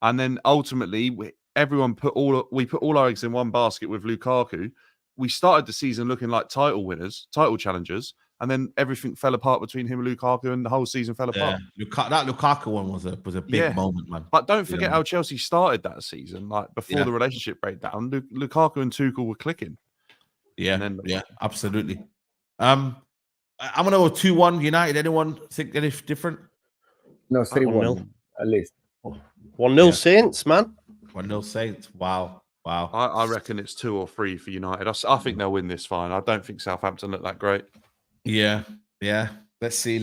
and then ultimately we put all our eggs in one basket with Lukaku. We started the season looking like title winners, title challengers, and then everything fell apart between him and Lukaku, and the whole season fell apart. That Lukaku one was a big moment, man. But don't forget how Chelsea started that season, like before the relationship breakdown. Lukaku and Tuchel were clicking. Yeah, absolutely. I'm gonna go 2-1 United. Anyone think any different? No, 3-1 at least. 1-0 Saints, man. 1-0 Saints. Wow. I reckon it's 2 or 3 for United. I think they'll win this fine. I don't think Southampton look that great. Yeah. Let's see.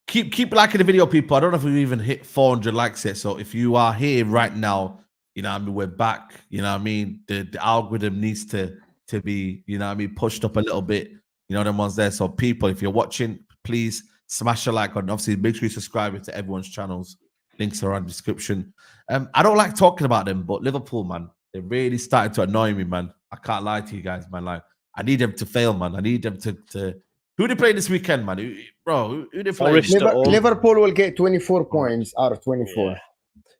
Keep liking the video, people. I don't know if we even hit 400 likes yet. So if you are here right now, you know what I mean, we're back. You know what I mean? The algorithm needs to be, you know what I mean, pushed up a little bit. You know, them ones there. So people, if you're watching, please smash a like on. Obviously, make sure you subscribe to everyone's channels. Links are on the description. I don't like talking about them, but Liverpool, man, they're really starting to annoy me, man. I can't lie to you guys, man. Like, I need them to fail, man. I need them to. Who they play this weekend, man? Who they play? Liverpool will get 24 points out of 24. Yeah.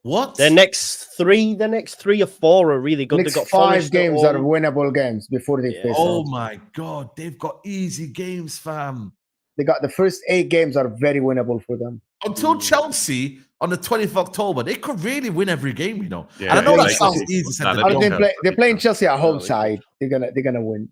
What? The next 3 or 4 are really good. Next They've got 5 games are winnable games before they face Oh off. my God, they've got easy games, fam. They got the first 8 games are very winnable for them. Until Chelsea on the 20th of October, they could really win every game, you know. Yeah, and I know that sounds easy. They're playing Chelsea at home side. They're gonna win.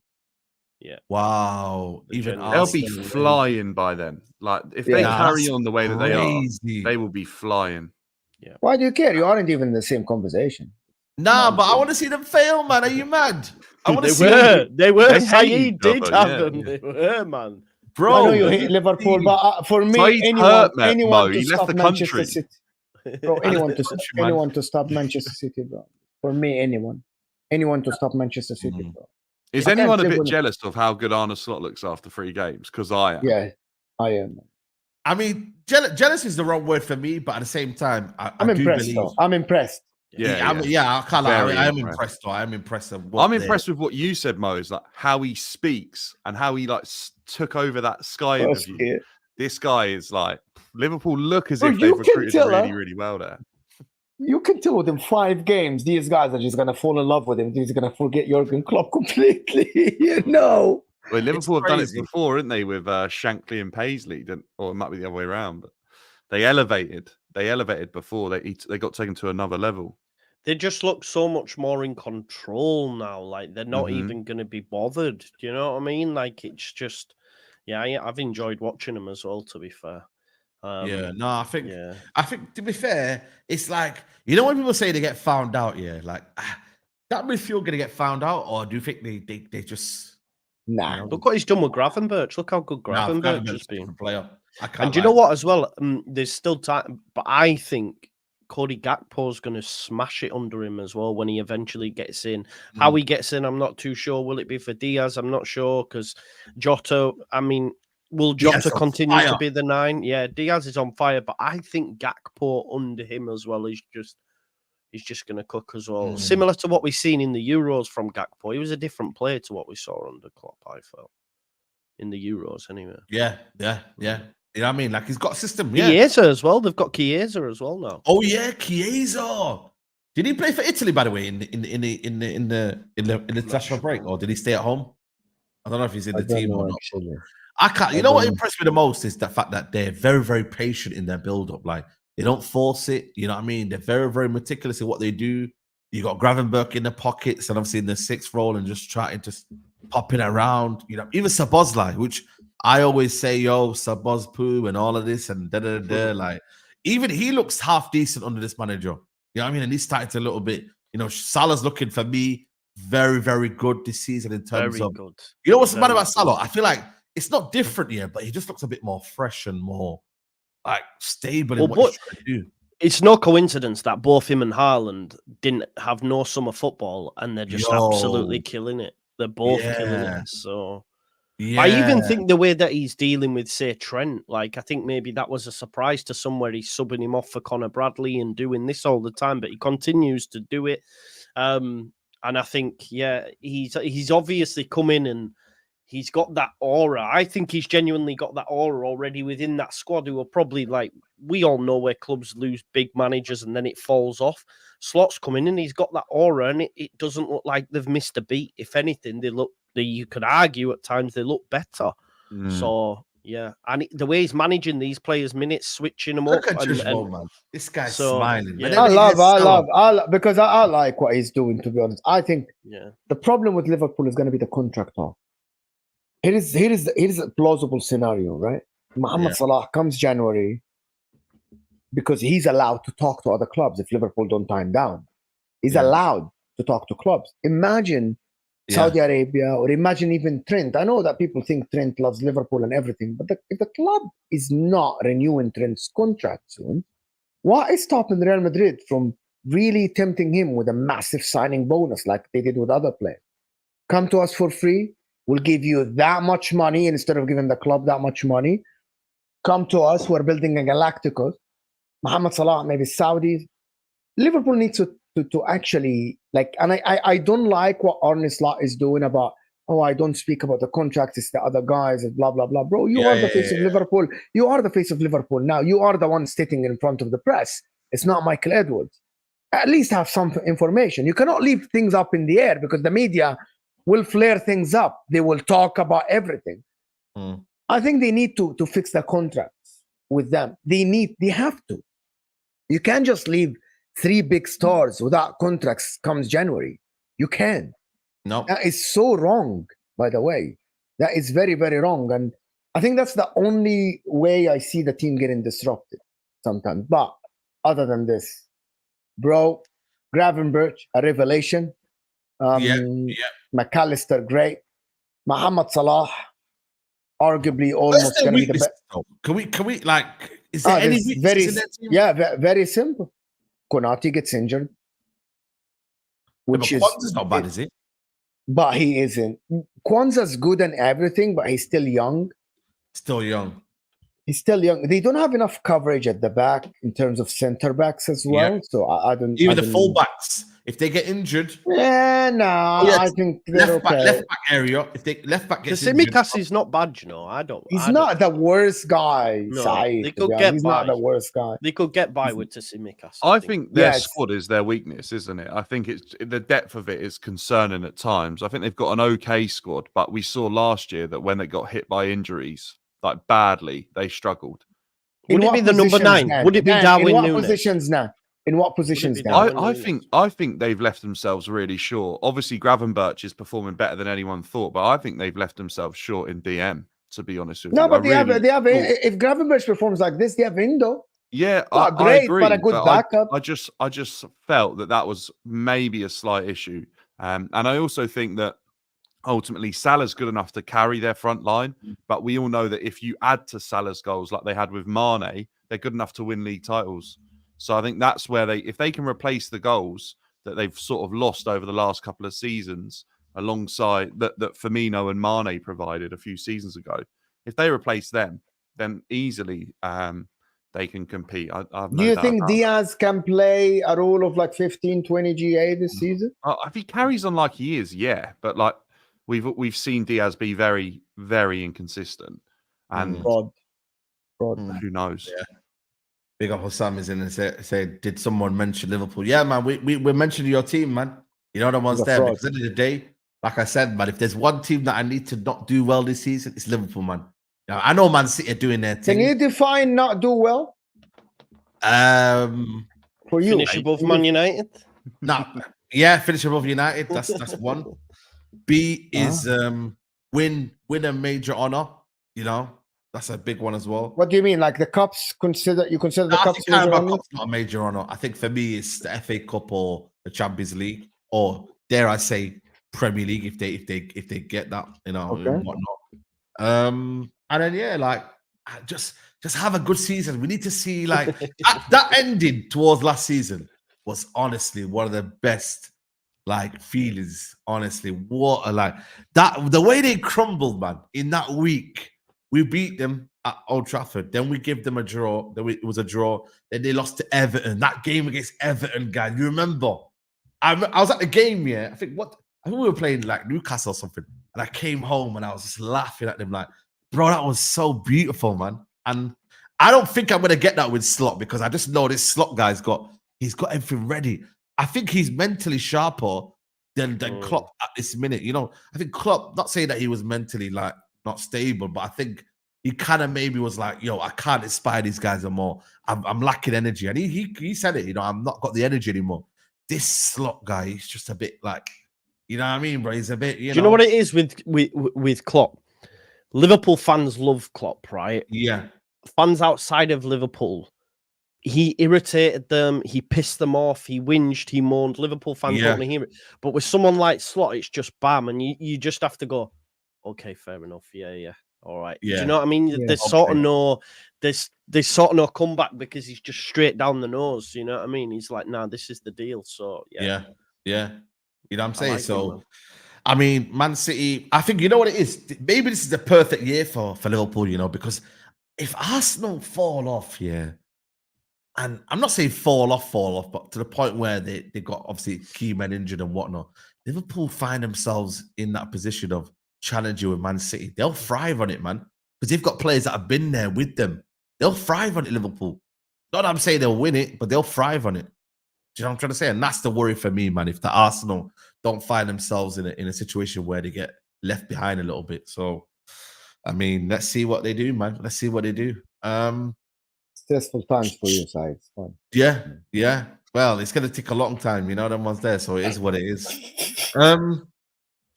Yeah. Wow. They'll be flying by then. Like if they carry on the way that they are, they will be flying. Yeah. Why do you care? You aren't even in the same conversation. Nah, but I want to see them fail, man. Are you mad? I want to see They were. They Saeed did hate each have other, them. They were, man. Bro, I know you hate Liverpool, but for me, anyone to stop Manchester City. Bro, anyone to stop Manchester City, bro. For me, anyone to stop Manchester City, bro. Is anyone a bit jealous of how good Arne Slot looks after 3 games? Because I am. Yeah, I am. I mean, jealous is the wrong word for me, but at the same time, I'm impressed. I'm impressed. I can't lie. I am impressed. Though. I am impressed. I'm impressed with what you said, Mo. Is like how he speaks and how he like took over that Sky interview. This guy is like Liverpool look as if they've recruited really, really well there. You can tell within 5 games, these guys are just gonna fall in love with him. He's gonna forget Jurgen Klopp completely. You know. Well, Liverpool have done it before, haven't they? With Shankly and Paisley, or it might be the other way around. But they elevated before they got taken to another level. They just look so much more in control now. Like they're not even going to be bothered. Do you know what I mean? Like it's just, I've enjoyed watching them as well. To be fair, I think to be fair, it's like you know when people say they get found out, like that midfield going to get found out, or do you think they just? Nah. Look what he's done with Gravenberch. Look how good Gravenberch has been. Player. And do you know what as well? There's still time, but I think Cody Gakpo's going to smash it under him as well when he eventually gets in. How he gets in, I'm not too sure. Will it be for Diaz? I'm not sure because Jota, I mean, will Jota continue to be the 9? Yeah, Diaz is on fire, but I think Gakpo under him as well is he's just going to cook as well. Similar to what we've seen in the Euros from Gakpo. He was a different player to what we saw under Klopp, I felt. In the Euros, anyway. Yeah. You know what I mean? Like, he's got a system. Yeah. Chiesa as well. They've got Chiesa as well now. Oh, yeah, Chiesa. Did he play for Italy, by the way, in the international break? Or did he stay at home? I don't know if he's in the team or not. Actually. I can't. You know what impressed me the most is the fact that they're very, very patient in their build-up. Like, they don't force it. You know what I mean? They're very, very meticulous in what they do. You got Gravenberch in the pockets and obviously in the 6th role and just trying to pop it around. You know, even Szoboszlai, which I always say, Szobosz poo and all of this and da-da-da-da. Like, even he looks half decent under this manager. You know what I mean? And he's starting to a little bit, you know, Salah's looking for me very, very good this season in terms of. Good. You know what's the matter about Salah? I feel like it's not different yet, but he just looks a bit more fresh and more like stable in what he's trying to do. It's no coincidence that both him and Haaland didn't have no summer football and they're just absolutely killing it. They're both killing it. So I even think the way that he's dealing with, say, Trent, like I think maybe that was a surprise to somewhere. He's subbing him off for Conor Bradley and doing this all the time, but he continues to do it. And I think, he's obviously come in and he's got that aura. I think he's genuinely got that aura already within that squad who are probably like we all know where clubs lose big managers and then it falls off. Slot's coming in, he's got that aura, and it doesn't look like they've missed a beat. If anything, you could argue at times they look better. So yeah, and the way he's managing these players' minutes, switching them Look up, at and man. This guy's so, smiling. yeah. I love because I like what he's doing. To be honest, I think the problem with Liverpool is going to be the contract talk. Here is a plausible scenario, right? Mohamed Salah comes January because he's allowed to talk to other clubs if Liverpool don't tie him down. He's allowed to talk to clubs. Imagine Saudi Arabia, or imagine even Trent. I know that people think Trent loves Liverpool and everything, but if the club is not renewing Trent's contract soon, what is stopping Real Madrid from really tempting him with a massive signing bonus like they did with other players? Come to us for free. We'll give you that much money instead of giving the club that much money. Come to us. We're building a Galacticos. Mohamed Salah, maybe Saudis. Liverpool needs to actually, like, and I don't like what Arne Slot is doing about, I don't speak about the contracts, it's the other guys and blah, blah, blah. Bro, you are the face of Liverpool. You are the face of Liverpool now. You are the one sitting in front of the press. It's not Michael Edwards. At least have some information. You cannot leave things up in the air because the media will flare things up. They will talk about everything. I think they need to fix the contracts with them. They have to. You can't just leave 3 big stars without contracts comes January. You can. No. That is so wrong, by the way. That is very, very wrong. And I think that's the only way I see the team getting disrupted sometimes. But other than this, bro, Gravenberch, a revelation. McAllister, great. Mohamed Salah, arguably almost going to be the best. Can we like, is there any weaknesses in that team? Yeah, very simple. Konate gets injured, which is not bad, is it? But he isn't. Kwanzaa's good and everything, but he's still young. He's still young. They don't have enough coverage at the back in terms of center backs as well. So I don't. Even the fullbacks, if they get injured. I think left back area. If they left back gets injured, Tsimikas is not bad, you know. He's not the worst guy. No, Saeed, they could get he's by. not the worst guy. They could get by with Tsimikas. I think their squad is their weakness, isn't it? I think it's the depth of it is concerning at times. I think they've got an okay squad, but we saw last year that when they got hit by injuries, like badly, they struggled. Would it be the number 9? Would it be Darwin Núñez? In what positions now? In what positions now? I think they've left themselves really short. Obviously, Gravenberch is performing better than anyone thought, but I think they've left themselves short in DM. To be honest with you, but they have. If Gravenberch performs like this, they have Indo. Yeah, I agree, but a good backup. I just felt that was maybe a slight issue, and I also think that ultimately Salah's good enough to carry their front line, but we all know that if you add to Salah's goals like they had with Mane, they're good enough to win league titles. So I think that's where if they can replace the goals that they've sort of lost over the last couple of seasons, alongside that Firmino and Mane provided a few seasons ago, if they replace them, then easily they can compete. Do you think Diaz can play a role of like 15, 20 GA this season? If he carries on like he is, yeah. But like we've seen Diaz be very, very inconsistent. And Rod. Who knows? Yeah. Big up Sam is in and say, did someone mention Liverpool? Yeah, man, we're mentioning your team, man. You know the ones there. Because at the end of the day, like I said, man, if there's one team that I need to not do well this season, it's Liverpool, man. Now, I know Man City are doing their thing. Can you define not do well? For you, finish above Man United. Finish above United. That's one. B is win a major honor. You know, that's a big one as well. What do you mean? Like the cups? You consider the cups? Cup's not a major honor. I think for me, it's the FA Cup or the Champions League, or dare I say, Premier League if they get that, you know, and whatnot. And then just have a good season. We need to see like that ending towards last season was honestly one of the best like feelings. Honestly, the way they crumbled, man, in that week. We beat them at Old Trafford. Then we give them a draw. Then it was a draw. Then they lost to Everton. That game against Everton, guys. You remember? I was at the game, yeah. I think we were playing like Newcastle or something. And I came home and I was just laughing at them like, bro, that was so beautiful, man. And I don't think I'm gonna get that with Slot because I just know this Slot guy's got everything ready. I think he's mentally sharper than Klopp at this minute. You know, I think Klopp, not saying that he was mentally like not stable, but I think he kind of maybe was like, yo, I can't inspire these guys anymore. I'm lacking energy. And he said it, you know, I'm not got the energy anymore. This Slot guy, he's just a bit like, you know what I mean, bro? He's a bit, Do you know what it is with Klopp? Liverpool fans love Klopp, right? Yeah. Fans outside of Liverpool, he irritated them, he pissed them off, he whinged, he moaned. Liverpool fans don't want to hear it. But with someone like Slot, it's just bam, and you just have to go, okay, fair enough. Yeah. All right. Yeah. Do you know what I mean? There's sort of no comeback because he's just straight down the nose. You know what I mean? He's like, nah, this is the deal. So Yeah. You know what I'm saying? like So him, I mean, Man City, I think you know what it is. Maybe this is the perfect year for Liverpool, you know, because if Arsenal fall off, and I'm not saying fall off, but to the point where they got obviously key men injured and whatnot, Liverpool find themselves in that position of challenging with Man City. They'll thrive on it, man, because they've got players that have been there with them. They'll thrive on it, Liverpool. Not that I'm saying they'll win it, but they'll thrive on it. Do you know what I'm trying to say? And that's the worry for me, man. If the Arsenal don't find themselves in a situation where they get left behind a little bit. So, I mean, let's see what they do, man. Let's see what they do. Stressful times for you, Saeed. It's fun. Yeah. Well, it's going to take a long time. You know, them ones there. So it is what it is.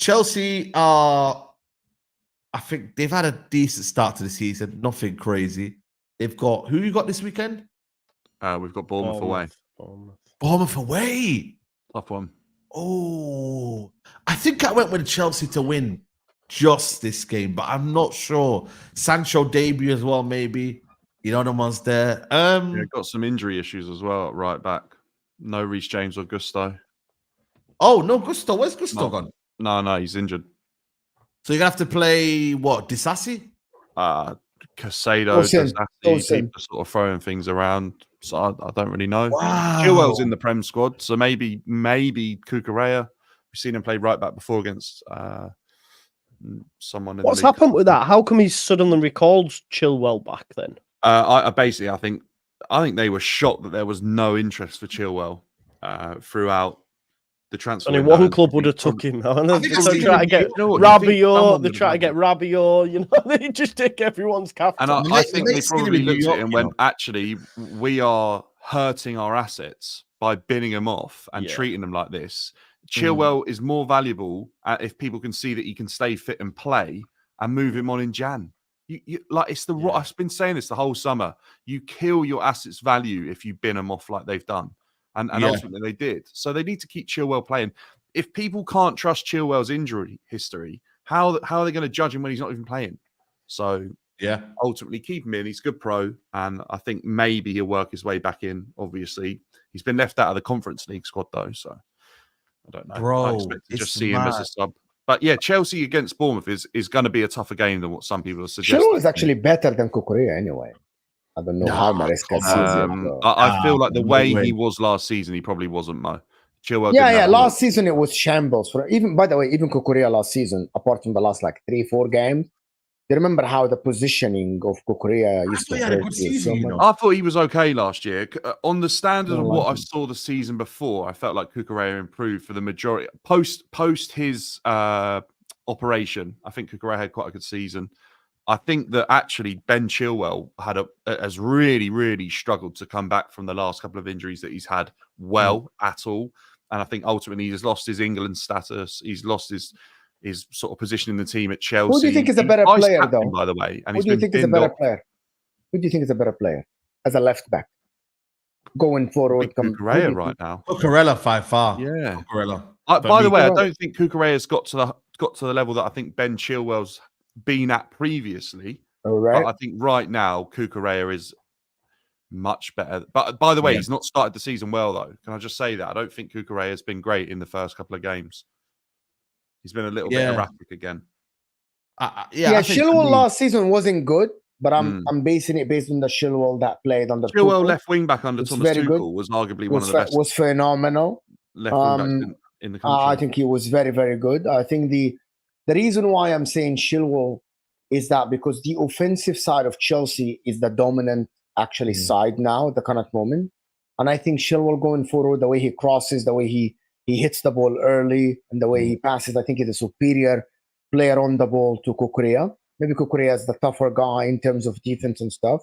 Chelsea are, I think they've had a decent start to the season. Nothing crazy. They've got, who you got this weekend? We've got Bournemouth away. Bournemouth away. Tough one. Oh, I think I went with Chelsea to win just this game, but I'm not sure. Sancho debut as well, maybe. You know, the ones there. Got some injury issues as well at right back. No Reece James or Gusto. Oh, no, Gusto. Where's Gusto gone? No, he's injured. So you're going to have to play, what, Disasi? Casado, Disasi, people sort of throwing things around. So I don't really know. Wow. Chilwell's in the Prem squad, so maybe Cucurella. We've seen him play right back before against someone. What's happened with that? How come he's suddenly recalled Chilwell back then? I think they were shocked that there was no interest for Chilwell throughout the transfer. Only one club would have took him. They're trying to get Rabiot. They're trying to get Rabiot. You know, they just take everyone's captain. And I think they probably looked at it and went, actually, we are hurting our assets by binning them off and treating them like this. Chilwell is more valuable if people can see that he can stay fit and play and move him on in Jan. I've been saying this the whole summer. You kill your assets' value if you bin them off like they've done. And ultimately they did. So they need to keep Chilwell playing. If people can't trust Chilwell's injury history, how are they going to judge him when he's not even playing? So ultimately keep him in. He's a good pro. And I think maybe he'll work his way back in. Obviously, he's been left out of the Conference League squad though. So I don't know. Bro, I expect to just see him as a sub. But yeah, Chelsea against Bournemouth is going to be a tougher game than what some people are suggesting. Chilwell is actually better than Cucurella anyway. I don't know how Maresca sees it. I feel like the way he was last season, he probably wasn't, Mo. Chilwell. Last season it was shambles. By the way, even Cucurella last season, apart from the last 3-4 games, do you remember how the positioning of Cucurella used to hurt you so much? I thought he was okay last year. On the standard of what I saw the season before, I felt like Cucurella improved for the majority. Post his operation, I think Cucurella had quite a good season. I think that actually Ben Chilwell has really, really struggled to come back from the last couple of injuries that he's had at all. And I think ultimately he's lost his England status. He's lost his sort of position in the team at Chelsea. Who do you think is a better player, though? By the way, and who do you think is a better player? Who do you think is a better player as a left back going forward? Cucurella right now. Cucurella by far. Yeah, Cucurella. By the way, I don't think Cucurella's got to the level that I think Ben Chilwell's been at previously. All right. But I think right now Cucurella is much better. But by the way, he's not started the season well though. Can I just say that? I don't think Cucurella has been great in the first couple of games. He's been a little bit erratic again. Chilwell last season wasn't good, but I'm basing it based on the Chilwell that played under Chilwell. Left wing back under Thomas Tuchel was arguably one of the best. Was phenomenal. Left wing back in the country. I think he was very, very good. I think the reason why I'm saying Chilwell is that because the offensive side of Chelsea is the dominant actually side now at the current moment. And I think Chilwell going forward, the way he crosses, the way he hits the ball early, and the way he passes, I think he's a superior player on the ball to Kukurea. Maybe Kukurea is the tougher guy in terms of defense and stuff.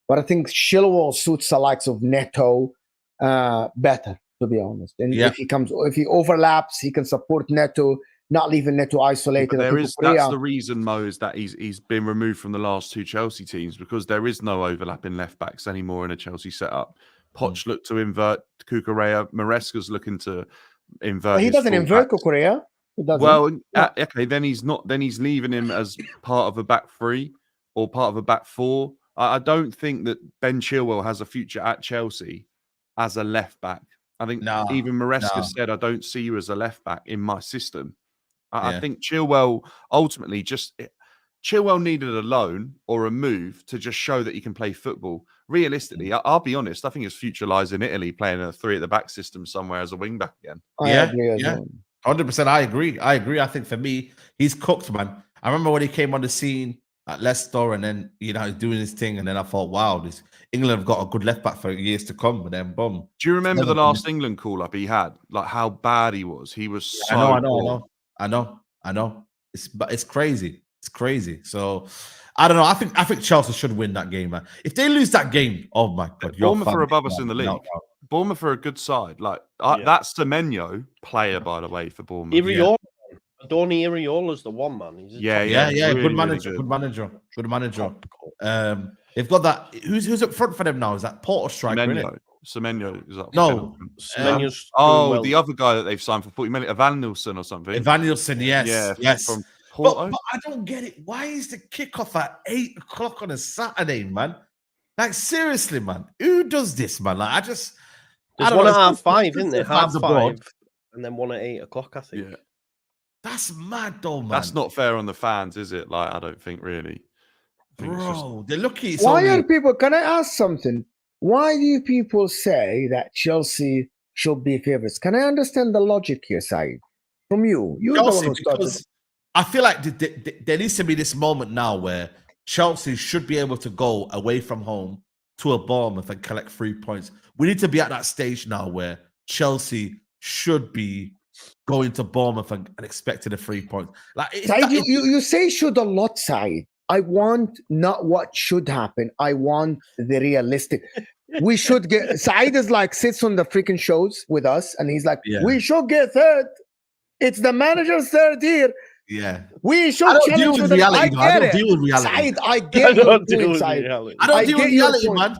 But I think Chilwell suits the likes of Neto better, to be honest. And if he overlaps, he can support Neto, not leaving Neto isolated. That's the reason, Mo, is that he's been removed from the last two Chelsea teams, because there is no overlap in left backs anymore in a Chelsea setup. Poch looked to invert Kukurea. Maresca's looking to invert. But he doesn't invert Kukurea. Well, okay, then he's not. Then he's leaving him as part of a back three or part of a back four. I don't think that Ben Chilwell has a future at Chelsea as a left back. I think even Maresca said, "I don't see you as a left back in my system." I think Chilwell ultimately Chilwell needed a loan or a move to just show that he can play football. Realistically, I'll be honest, I think his future lies in Italy, playing a three at the back system somewhere as a wing back again. Yeah, 100%. I agree. I think for me, he's cooked, man. I remember when he came on the scene at Leicester, and then he's doing his thing, and then I thought, wow, this England have got a good left back for years to come. And then boom. Do you remember the last England call up he had? Like how bad he was. He was so. I know. It's crazy. It's crazy. So I don't know. I think Chelsea should win that game, man. If they lose that game, oh my god, Bournemouth are above us in the league. Bournemouth are a good side. Like that's Semenyo player, by the way, for Bournemouth. Iriola. Donny Iriola's the one, man. He's really, good manager. Good manager. They've got that. Who's up front for them now? Is that Porter striker? Semenyo is up. No, Semenyo's the other guy that they've signed for 40 million, Evan Nilsson or something. Evan Nilsson, yes. From Porto. But I don't get it. Why is the kickoff at 8 o'clock on a Saturday, man? Like seriously, man. Who does this, man? Like there's one at 5:30, isn't there? 5:30, and then one at 8 o'clock, I think. Yeah. That's mad, though, man. That's not fair on the fans, is it? Like, I don't think really. Bro, they're lucky. Why are people? Can I ask something? Why do people say that Chelsea should be favorites? Can I understand the logic here, Saeed? From you, you're Chelsea, the one who started. I feel like there needs to be this moment now where Chelsea should be able to go away from home to a Bournemouth and collect 3 points. We need to be at that stage now where Chelsea should be going to Bournemouth and expecting a 3 points. Like Saeed, you say should a lot, Saeed. I want not what should happen. I want the realistic. We should get. Saeed is like sits on the freaking shows with us, and he's like, "We should get third. It's the manager's third year. Yeah, we should challenge with reality. I don't deal with reality. Saeed, I get your point, Saeed. I don't deal with reality, man.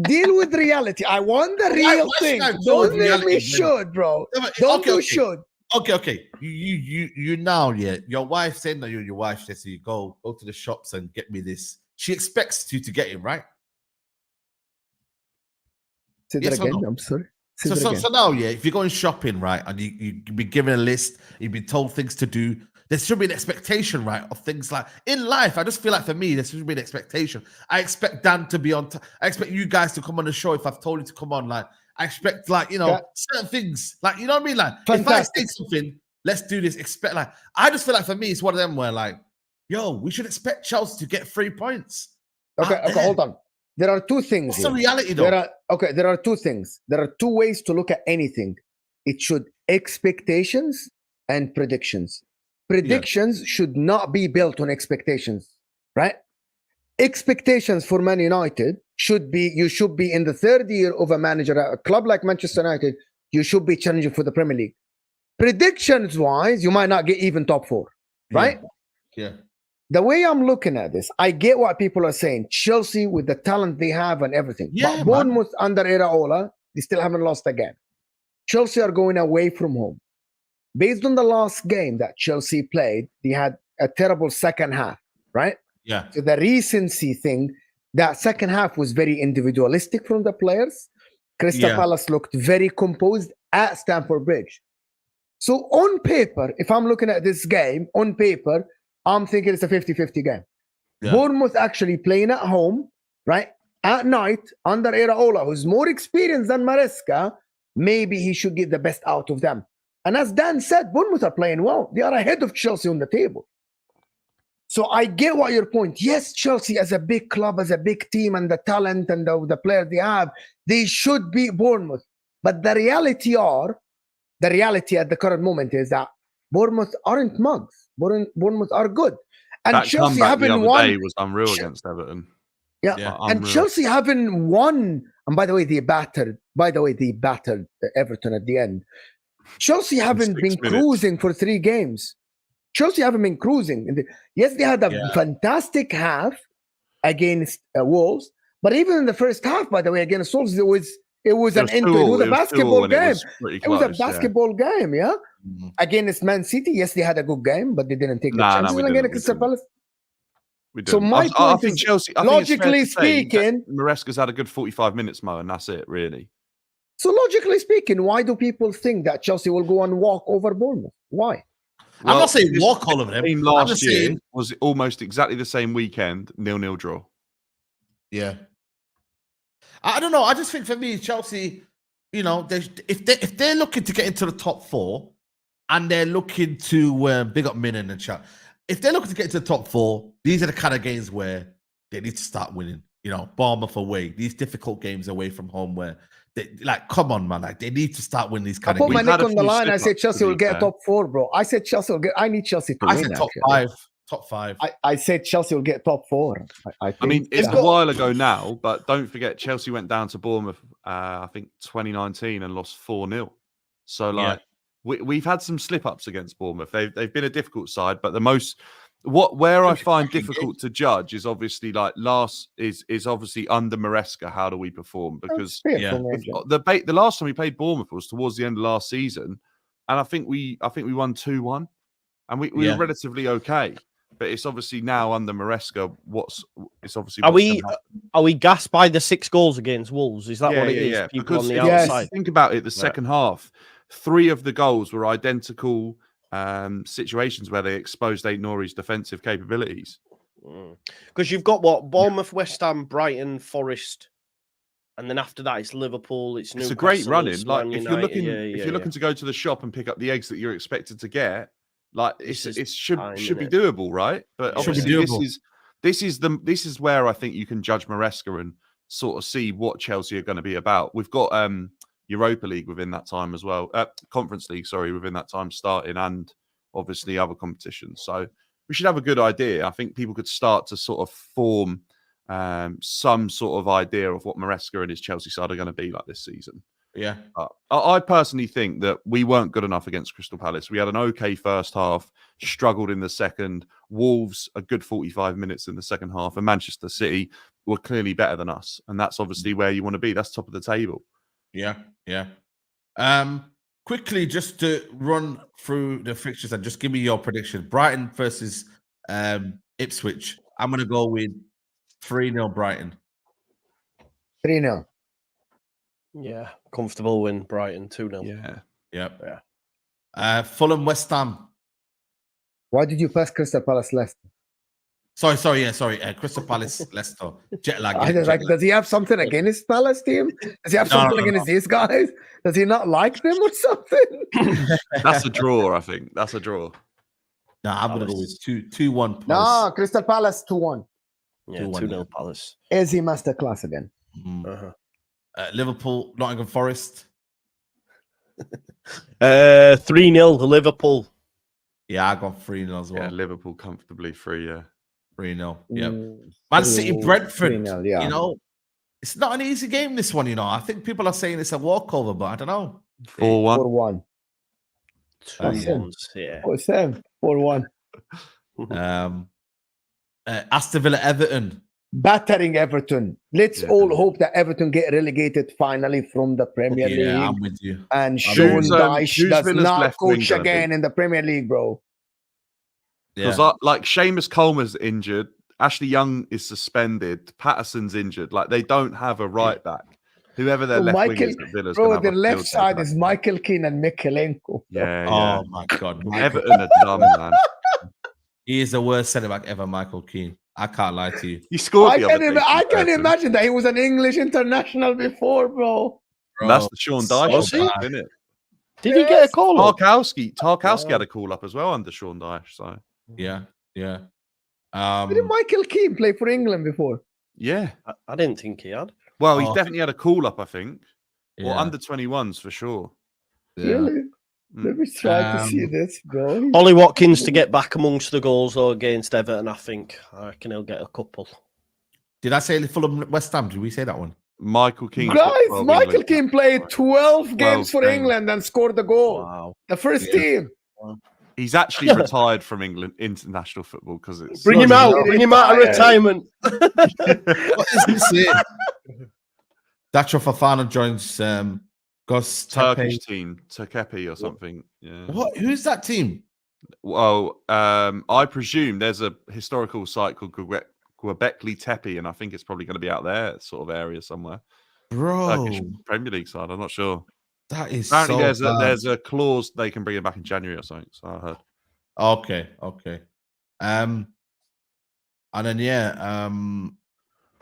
Deal with reality. I want the real thing. Don't make me should, bro. Don't do should. Okay. You now, your wife said that your wife says so you go to the shops and get me this. She expects you to get it, right? Say that again. I'm sorry. So now, if you're going shopping, right, and you've been given a list, you've been told things to do, there should be an expectation, right, of things like in life. I just feel like for me, there should be an expectation. I expect Dan to be on. I expect you guys to come on the show if I've told you to come on. Like I expect, certain things, like you know what I mean. Like if I say something, let's do this. Expect I just feel like for me, it's one of them where we should expect Chelsea to get 3 points. Okay, hold on. There are two things. What's the reality, though? There are two things. There are two ways to look at anything. It should expectations and predictions. Predictions should not be built on expectations, right? Expectations for Man United should be you should be in the third year of a manager at a club like Manchester United. You should be challenging for the Premier League. Predictions wise, you might not get even top 4, right? Yeah. The way I'm looking at this, I get what people are saying. Chelsea with the talent they have and everything. Yeah, but Bournemouth under Iraola, they still haven't lost a game. Chelsea are going away from home. Based on the last game that Chelsea played, they had a terrible second half, right? Yeah. So the recency thing, that second half was very individualistic from the players. Crystal Palace looked very composed at Stamford Bridge. So on paper, if I'm looking at this game, on paper, I'm thinking it's a 50-50 game. Yeah. Bournemouth actually playing at home, right? At night, under Iraola, who's more experienced than Maresca, maybe he should get the best out of them. And as Dan said, Bournemouth are playing well. They are ahead of Chelsea on the table. So I get what your point. Yes, Chelsea as a big club, as a big team, and the talent and the players they have, they should beat Bournemouth. But the reality at the current moment is that Bournemouth aren't mugs. Bournemouth are good. And That Chelsea comeback the haven't other won. day was unreal against Everton. Yeah. Yeah. And Unreal. Chelsea haven't won. And by the way, they battered Everton at the end. Chelsea haven't 6 been minutes. cruising for 3 games. Chelsea haven't been cruising. Yes, they had a fantastic half against Wolves, but even in the first half, by the way, against Wolves, it was a basketball game. It was a basketball game, yeah. Mhm. Against Man City, yes, they had a good game, but they didn't take the chances against Crystal Palace. So my I point think is, Chelsea. logically speaking, Maresca's had a good 45 minutes, Mo, and that's it, really. So logically speaking, why do people think that Chelsea will go and walk over Bournemouth? Why? I'm not saying walk all of them. Team last year was almost exactly the same weekend, 0-0 draw. Yeah. I don't know. I just think for me, Chelsea, you know, if they're looking to get into the top 4 and they're looking to big up Min in the chat, if they're looking to get into the top 4, these are the kind of games where they need to start winning. You know, Bournemouth away, these difficult games away from home where come on, man. Like, they need to start winning these kind of games. I put my neck on the line. I said Chelsea will get top 4, bro. I said Chelsea will get. I need Chelsea to win. I said top 5. Top 5. I said Chelsea will get top 4. I mean, it's a while ago now, but don't forget Chelsea went down to Bournemouth, I think 2019, and lost 4-0. So we've had some slip ups against Bournemouth. They've been a difficult side, but where I find difficult to judge is obviously is obviously under Maresca. How do we perform? Because the last time we played Bournemouth was towards the end of last season, and I think we won 2-1, and we were relatively okay. But it's obviously now under Maresca. Are we gassed by the 6 goals against Wolves? Is that what it is? Yeah. People Because on the outside. think about it. The second half, 3 of the goals were identical situations where they exposed Aït-Nouri's defensive capabilities. Because you've got Bournemouth, West Ham, Brighton, Forest, and then after that it's Liverpool. It's a great running. Like if you're looking to go to the shop and pick up the eggs that you're expected to get, like it should be doable, right? But obviously this is where I think you can judge Maresca and sort of see what Chelsea are going to be about. We've got Europa League within that time as well. Conference League, sorry, within that time starting, and obviously other competitions. So we should have a good idea. I think people could start to sort of form some sort of idea of what Maresca and his Chelsea side are going to be like this season. Yeah. I personally think that we weren't good enough against Crystal Palace. We had an okay first half, struggled in the second. Wolves, a good 45 minutes in the second half. And Manchester City were clearly better than us. And that's obviously where you want to be. That's top of the table. Yeah. Quickly, just to run through the fixtures and just give me your prediction. Brighton versus Ipswich. I'm going to go with 3-0 Brighton. 3-0. Yeah, comfortable win, Brighton 2-0. Yeah. Fulham, West Ham. Why did you pass Crystal Palace Leicester? Sorry. Crystal Palace, Leicester. Jet lag. Does he have something against Palace team? Does he have something against these guys? Does he not like them or something? That's a draw, I think. That's a draw. No, I'm going to go with 2-1 Palace. No, Crystal Palace 2-1. Yeah, 2-0 Palace. Easy masterclass again. Liverpool, Nottingham Forest. 3-0 Liverpool. Yeah, I got 3-0 as well. Yeah, Liverpool comfortably 3-0. 3-0. Yeah. Man City, Brentford. 3-0, yeah. You know, it's not an easy game, this one, you know. I think people are saying it's a walkover, but I don't know. 4-1. 4-1. 2-1. 4-1. Aston Villa, Everton. Battering Everton. Let's all hope that Everton get relegated finally from the Premier League. Yeah, I'm with you. And Sean Dyche does not coach again in the Premier League, bro. Because Seamus Coleman's injured, Ashley Young is suspended, Patterson's injured. Like they don't have a right back. Whoever their left wing is at Villa's. Bro, the left side is Michael Keane and Mykolenko. Yeah. Oh my God. Everton are dumb, man. He is the worst centre back ever, Michael Keane. I can't lie to you. He scored I can imagine that he was an English international before, bro. That's the Sean Dyche, isn't it? Did he get a call up? Tarkowski had a call up as well under Sean Dyche. So yeah. Didn't Michael Keane play for England before? Yeah. I didn't think he had. Well, he's Oh. definitely had a call up, I think. Or Yeah. under 21s for sure. Yeah. Really? Let me try to see this, bro. Ollie Watkins to get back amongst the goals though against Everton. I reckon he'll get a couple. Did I say Fulham West Ham? Did we say that one? Michael Keane. Guys, Michael Keane played 12 games for games. England and scored the goal. Wow. The first team. He's actually retired from England international football because it's Bring him out. Bring him out of retirement. What is this here? Dacho Fofana joins Gus Turkish Tepe. team, Turkepi or something. Yeah. What? Who's that team? Well, I presume there's a historical site called Göbekli Tepe, and I think it's probably going to be out there, sort of area somewhere. Bro, Turkish Premier League side. I'm not sure. that is Apparently, so there's a clause they can bring it back in January or something. So I heard. Okay. And then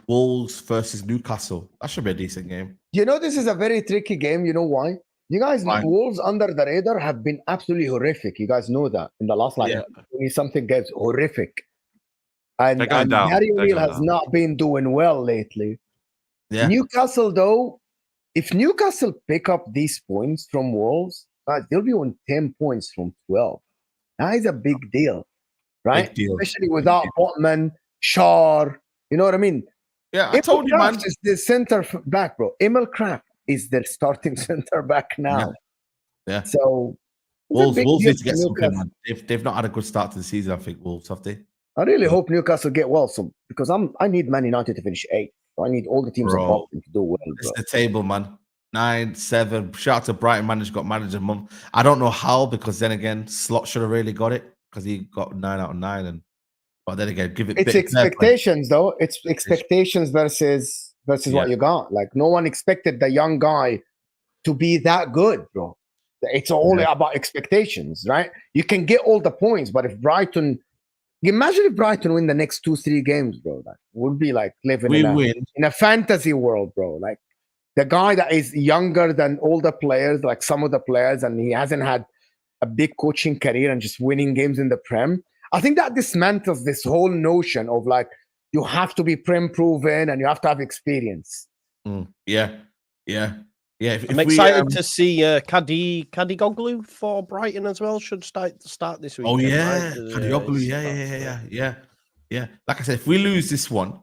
Wolves versus Newcastle. That should be a decent game. You know, this is a very tricky game. You know why? You guys know Why? Wolves under the radar have been absolutely horrific. You guys know that in the last 20-something games, horrific. And They're going down. Gary They're O'Neill going has down. not been doing well lately. Yeah. Newcastle, though, if Newcastle pick up these points from Wolves, they'll be on 10 points from 12. That is a big deal, right? Big deal. Especially without Botman, Shar. You know what I mean? Yeah, I told you, man. Is the center back, bro. Emil Kraft is their starting center back now. Yeah. So Wolves big need deal to get for something, Newcastle. man. They've not had a good start to the season, I think, Wolves, have they? I really hope Newcastle get well because I need Man United to finish 8th. I need all the teams above them to do well, It's bro. the table, man. 9, 7. Shout out to Brighton, man. He's got manager month. I don't know how, because then again, Slot should have really got it because he got 9 out of 9. But then again, give it. It's expectations, though. It's expectations versus what you got. Like, no one expected the young guy to be that good, bro. It's all about expectations, right? You can get all the points, but if Brighton, imagine if Brighton win the next 2-3 games, bro, that would be like living in a fantasy world, bro. Like, the guy that is younger than all the players, like some of the players, and he hasn't had a big coaching career and just winning games in the Prem. I think that dismantles this whole notion of like, you have to be Prem proven and you have to have experience. Yeah. I'm excited to see Kadigoglu for Brighton as well. Should start this week. Oh yeah, Kadigoglu. Yeah. Like I said, if we lose this one,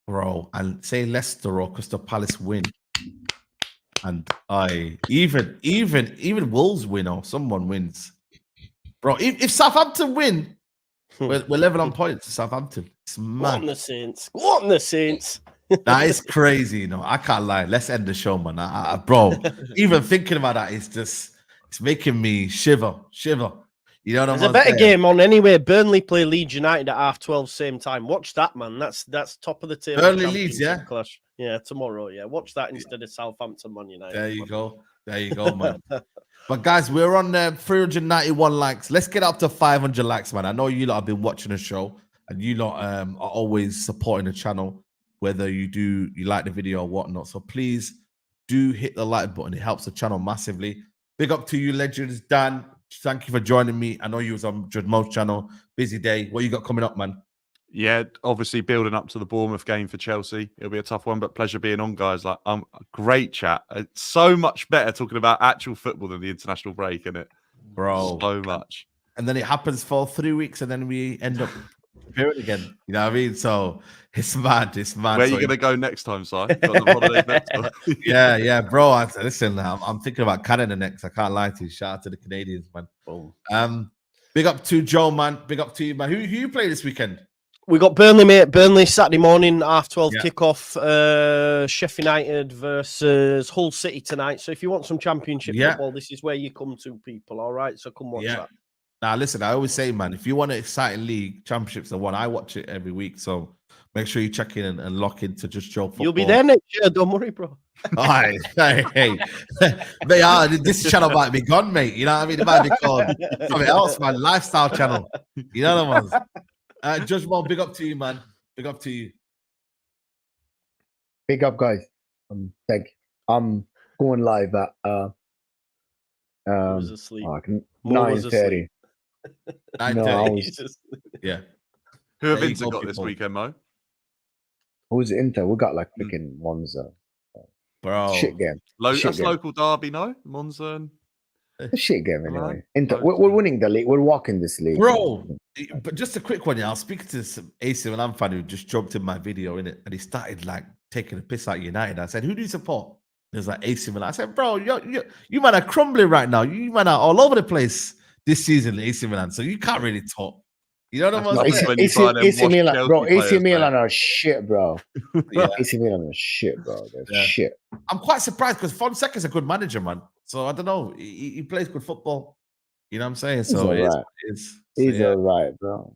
bro, and say Leicester or Crystal Palace win, and even Wolves win or someone wins, bro. If Southampton win, we're level on points to Southampton. It's mad. What in the Saints? That is crazy, you know. I can't lie. Let's end the show, man. Bro, even thinking about that is it's making me shiver. You know what I'm saying? There's a better game on anyway. Burnley play Leeds United at 12:30 same time. Watch that, man. That's top of the table. Burnley Leeds, yeah. Clash. Yeah, tomorrow. Yeah, watch that instead of Southampton Man United. There you go, man. But guys, we're on 391 likes. Let's get up to 500 likes, man. I know you lot have been watching the show, and you lot are always supporting the channel, whether you like the video or whatnot. So please do hit the like button. It helps the channel massively. Big up to you, legends. Dan, thank you for joining me. I know you was on Judd Mo's channel. Busy day. What you got coming up, man? Yeah, obviously building up to the Bournemouth game for Chelsea. It'll be a tough one, but pleasure being on, guys. Like, great chat. It's so much better talking about actual football than the international break, isn't it? Bro. So much. And then it happens for 3 weeks, and then we end up here again. You know what I mean? So it's mad. Where are you going to go next time, Si? Yeah, bro. Listen, I'm thinking about Canada next. I can't lie to you. Shout out to the Canadians, man. Boom. Big up to Joe, man. Big up to you, man. Who you play this weekend? We got Burnley, mate. Burnley Saturday morning, 12:30 kickoff. Sheffield United versus Hull City tonight. So if you want some championship football, this is where you come to, people. All right, so come watch that. Now, listen, I always say, man, if you want an exciting league, Championship's the one. I watch it every week, so make sure you check in and lock into Just Joe Football. You'll be there next year, don't worry, bro. Hey. This channel might be gone, mate. You know what I mean? It might be called something else, man. Lifestyle channel. You know the ones. Judge Mo, big up to you, man. Big up to you. Big up, guys. Thank you. I'm going live at 9:30. 9:30. Yeah. Who have There you Inter go, got this people. weekend, Mo? Who's Inter? We got like freaking Monza. Bro. Shit game. Shit That's game. local derby, no? Monza and... A shit game Milan? anyway. Inter, Loads we're of- winning the league. We're walking this league. Bro, but just a quick one, yeah. I was speaking to some AC Milan fan who just jumped in my video in it, and he started like taking a piss out of United. I said, "Who do you support?" He was like AC Milan. I said, "Bro, you man are crumbling right now. You man are all over the place this season, AC Milan. So you can't really talk." You know what That's I'm not saying? when you buy them AC Milan, washed bro. Chelsea AC players, Milan mate. are shit, bro. Yeah. AC Milan are shit, bro. They're Yeah. shit. I'm quite surprised because Fonseca's a good manager, man. So I don't know. He plays good football. You know what I'm saying? He's So all it is right. what it is. So, He's yeah. all right, bro.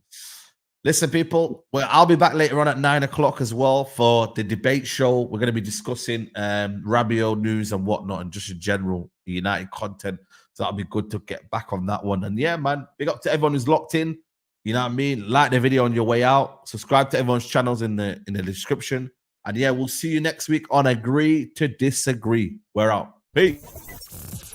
Listen, people, well, I'll be back later on at 9 o'clock as well for the debate show. We're going to be discussing Rabiot news and whatnot and just in general United content. So that'll be good to get back on that one. And yeah, man, big up to everyone who's locked in. You know what I mean? Like the video on your way out. Subscribe to everyone's channels in the description. And yeah, we'll see you next week on Agree to Disagree. We're out. Peace.